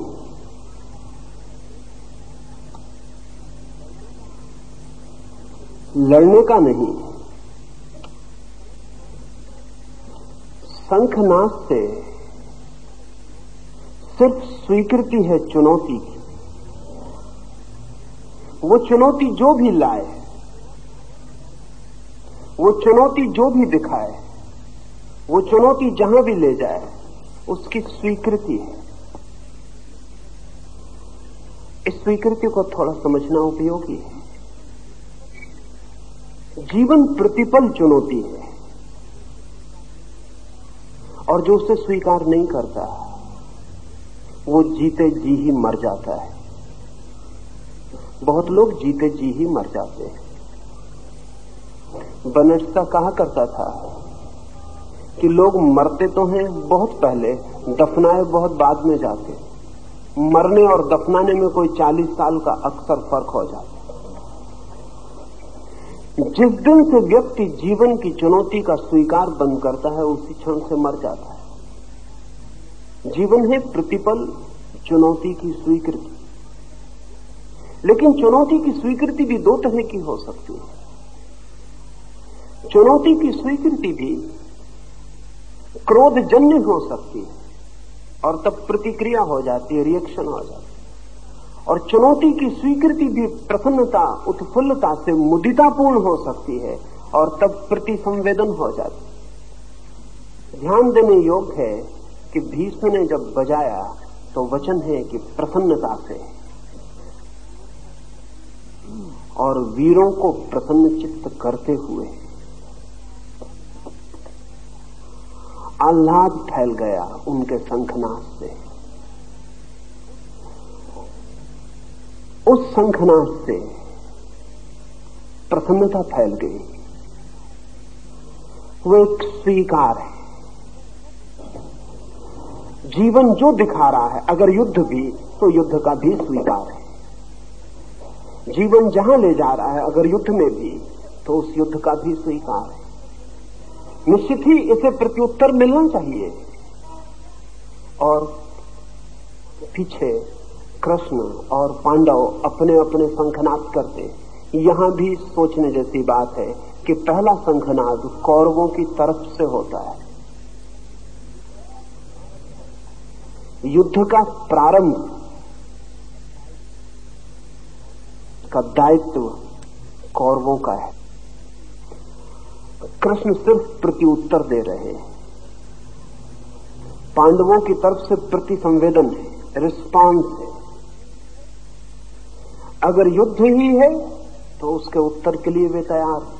लड़ने का नहीं। शंखनाद से सिर्फ स्वीकृति है चुनौती की। वो चुनौती जो भी लाए, वो चुनौती जो भी दिखाए, वो चुनौती जहां भी ले जाए, उसकी स्वीकृति है। इस स्वीकृति को थोड़ा समझना उपयोगी है। जीवन प्रतिपल चुनौती है, और जो उसे स्वीकार नहीं करता वो जीते जी ही मर जाता है। बहुत लोग जीते जी ही मर जाते हैं। बनस्ता कहा करता था कि लोग मरते तो हैं बहुत पहले, दफनाए बहुत बाद में जाते। मरने और दफनाने में कोई 40 साल का अक्सर फर्क हो जाता। जिस दिन से व्यक्ति जीवन की चुनौती का स्वीकार बंद करता है, उसी क्षण से मर जाता है। जीवन है प्रतिपल चुनौती की स्वीकृति। लेकिन चुनौती की स्वीकृति भी दो तरह की हो सकती है। चुनौती की स्वीकृति भी क्रोधजन्य हो सकती है, और तब प्रतिक्रिया हो जाती है, रिएक्शन हो जाती है। और चुनौती की स्वीकृति भी प्रसन्नता, उत्फुल्लता से मुदितापूर्ण हो सकती है, और तब प्रतिसंवेदन हो जाती है। ध्यान देने योग्य है कि भीष्म ने जब बजाया तो वचन है कि प्रसन्नता से, और वीरों को प्रसन्न चित्त करते हुए आह्लाद फैल गया उनके शंखनाद से। उस शंखनाद से प्रसन्नता फैल गई। वो एक स्वीकार है। जीवन जो दिखा रहा है, अगर युद्ध भी, तो युद्ध का भी स्वीकार है। जीवन जहां ले जा रहा है, अगर युद्ध में भी, तो उस युद्ध का भी स्वीकार है। निश्चित ही इसे प्रत्युत्तर मिलना चाहिए। और पीछे कृष्ण और पांडव अपने अपने शंखनाद करते। यहां भी सोचने जैसी बात है कि पहला शंखनाद कौरवों की तरफ से होता है। युद्ध का प्रारंभ का दायित्व कौरवों का है। कृष्ण सिर्फ प्रत्युत्तर दे रहे हैं। पांडवों की तरफ से प्रति संवेदन है, रिस्पांस है। अगर युद्ध ही है तो उसके उत्तर के लिए वे तैयार हैं।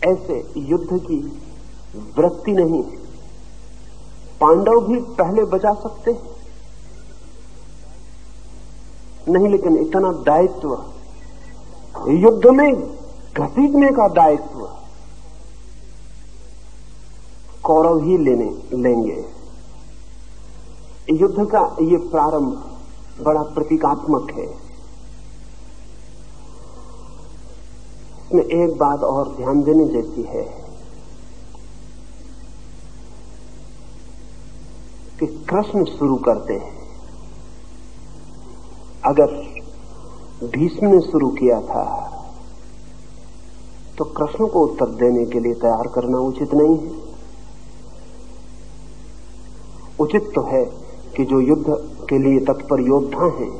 ऐसे युद्ध की वृत्ति नहीं है। पांडव भी पहले बचा सकते हैं नहीं, लेकिन इतना दायित्व, युद्ध में घसीटने का दायित्व कौरव ही लेंगे। युद्ध का ये प्रारंभ बड़ा प्रतीकात्मक है। इसमें एक बात और ध्यान देने जैसी है कि कृष्ण शुरू करते हैं। अगर भीष्म ने शुरू किया था तो कृष्ण को उत्तर देने के लिए तैयार करना उचित नहीं है। उचित तो है कि जो युद्ध के लिए तत्पर योद्धा हैं,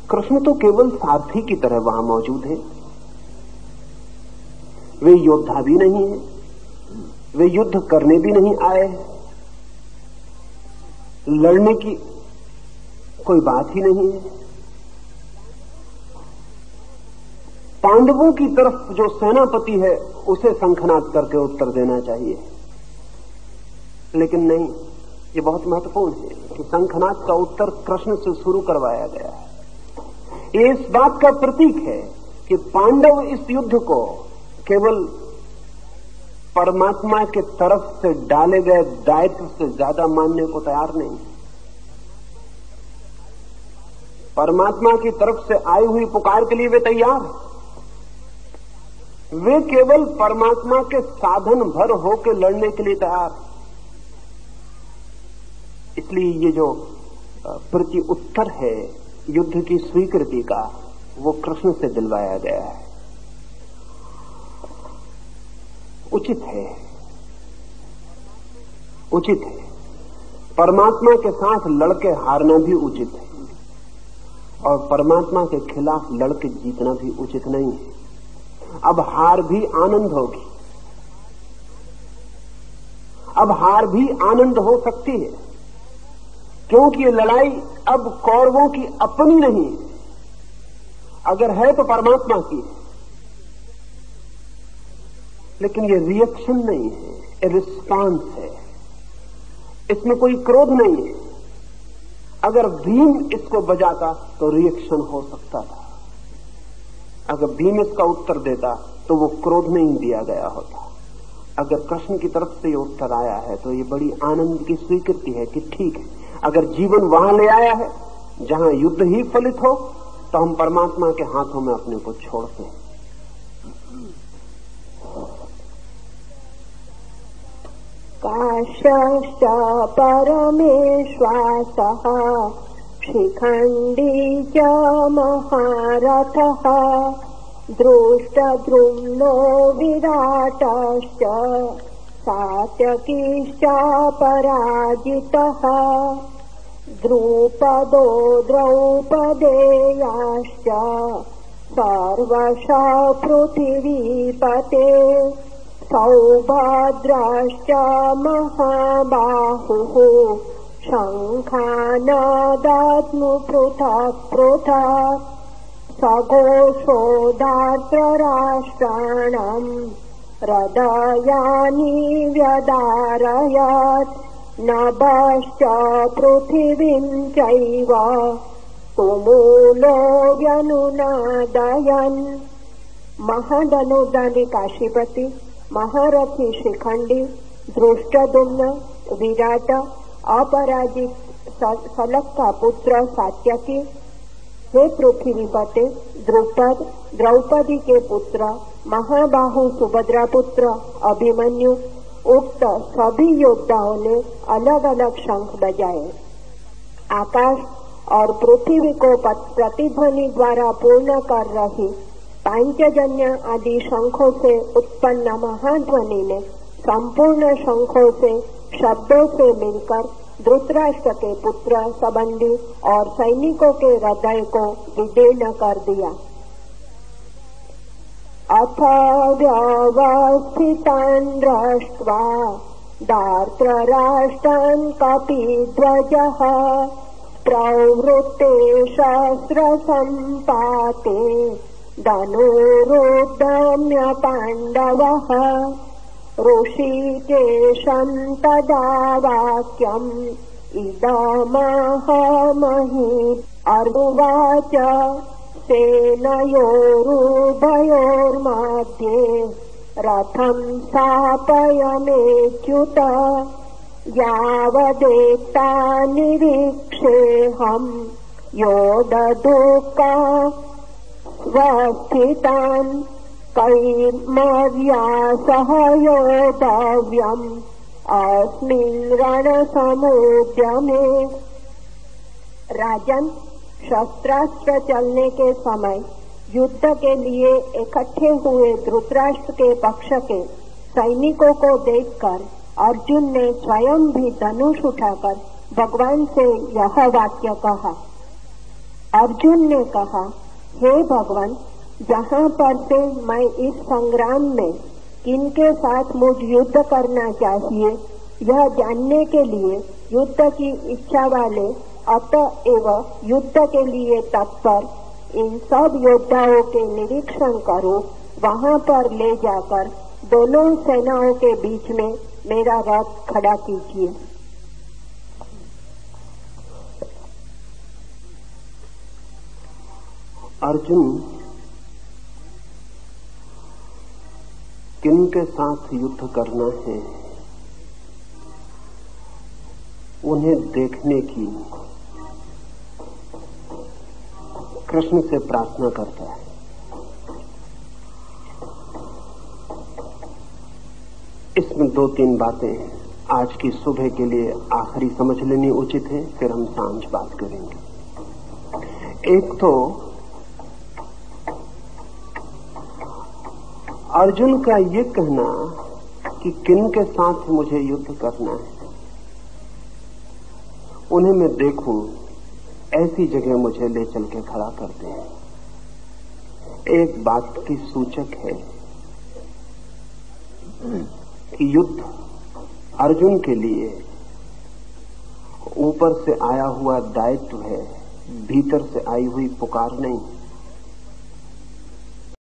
कृष्ण तो केवल सारथी की तरह वहां मौजूद है। वे योद्धा भी नहीं है, वे युद्ध करने भी नहीं आए, लड़ने की कोई बात ही नहीं है। पांडवों की तरफ जो सेनापति है उसे शंखनाद करके उत्तर देना चाहिए, लेकिन नहीं, ये बहुत महत्वपूर्ण है कि शंखनाद का उत्तर कृष्ण से शुरू करवाया गया है। ये इस बात का प्रतीक है कि पांडव इस युद्ध को केवल परमात्मा के तरफ से डाले गए दायित्व से ज्यादा मानने को तैयार नहीं। परमात्मा की तरफ से आई हुई पुकार के लिए वे तैयार हैं। वे केवल परमात्मा के साधन भर होकर लड़ने के लिए तैयार हैं। इसलिए ये जो प्रति उत्तर है युद्ध की स्वीकृति का, वो कृष्ण से दिलवाया गया है। उचित है, उचित है। परमात्मा के साथ लड़के हारना भी उचित है और परमात्मा के खिलाफ लड़के जीतना भी उचित नहीं है। अब हार भी आनंद होगी, अब हार भी आनंद हो सकती है, क्योंकि ये लड़ाई अब कौरवों की अपनी नहीं है। अगर है तो परमात्मा की है, लेकिन ये रिएक्शन नहीं है, ये रिस्पांस है। इसमें कोई क्रोध नहीं है। अगर भीम इसको बजाता तो रिएक्शन हो सकता था। अगर भीम इसका उत्तर देता तो वो क्रोध नहीं दिया गया होता। अगर कृष्ण की तरफ से ये उत्तर आया है तो ये बड़ी आनंद की स्वीकृति है कि ठीक है, अगर जीवन वहां ले आया है जहां युद्ध ही फलित हो तो हम परमात्मा के हाथों में अपने को छोड़ते हैं। काश्यश्च परमेश्वासः शिखण्डी च महारथः दृष्टद्रुम्नो विराटश्च सात्यकीश्च पराजितः द्रुपदो द्रौपदेयाश्च सर्वशः पृथिवीपते सौभद्राश्च महाबाहुः शङ्खानादात्मु पृथक् पृथक् सघोषोदार्तराष्ट्राणाम् हृदयानि व्यदारयत् नभश्च पृथिवीं चैव तुमूलो व्यनुनादयन्। महदनुदानी काशीपति, महारथी शिखंडी, दृष्टद्युम्न, विराट, अपराजित सलग का पुत्र सात्यकी, हे पृथ्वीपते, द्रुपद, द्रौपदी के पुत्र, महाबाहु सुभद्रा पुत्र अभिमन्यु, उक्त सभी योद्धाओं ने अलग अलग शंख बजाए। आकाश और पृथ्वी को प्रतिध्वनि द्वारा पूर्ण कर रही पांचजन्य आदि शंखों से उत्पन्न महाध्वनि ने संपूर्ण शंखों से शब्दों से मिलकर धृतराष्ट्र के पुत्र, संबंधी और सैनिकों के हृदय को विदीर्ण कर दिया। अथ व्यवस्थितान् दृष्ट्वा दार्त्रराष्ट्रान् कपिध्वजः प्रवृत्ते शस्त्रसम्पाते धनुरुद्यम्य पाण्डवः ऋषिकेशं तदा वाक्यम् इदमाहमहि अर्वाच सेनयोरुभयोर्मध्ये रथं स्थापयमेच्युत यावदेता निरीक्षेऽहं योधदुःखा स्वस्थितान् कैर्मर्या सह योद्धव्यम् अस्मिन् रणसमुद्यमे। राजन, शस्त्रास्त्र चलने के समय युद्ध के लिए इकट्ठे हुए धृतराष्ट्र के पक्ष के सैनिकों को देखकर अर्जुन ने स्वयं भी धनुष उठाकर भगवान से यह वाक्य कहा। अर्जुन ने कहा, हे भगवान, जहाँ पर से मैं इस संग्राम में किनके साथ मुझ युद्ध करना चाहिए यह जानने के लिए युद्ध की इच्छा वाले अतएव युद्ध के लिए तत्पर इन सब योद्धाओं के निरीक्षण करो। वहाँ पर ले जाकर दोनों सेनाओं के बीच में मेरा रथ खड़ा कीजिए। अर्जुन किनके साथ युद्ध करना है उन्हें देखने की कृष्ण से प्रार्थना करता है। इसमें 2-3 बातें आज की सुबह के लिए आखिरी समझ लेनी उचित है, फिर हम सांझ बात करेंगे। एक तो अर्जुन का ये कहना कि किनके साथ मुझे युद्ध करना है, उन्हें मैं देखूं ऐसी जगह मुझे ले चल के खड़ा करते हैं, एक बात की सूचक है कि युद्ध अर्जुन के लिए ऊपर से आया हुआ दायित्व है, भीतर से आई हुई पुकार नहीं।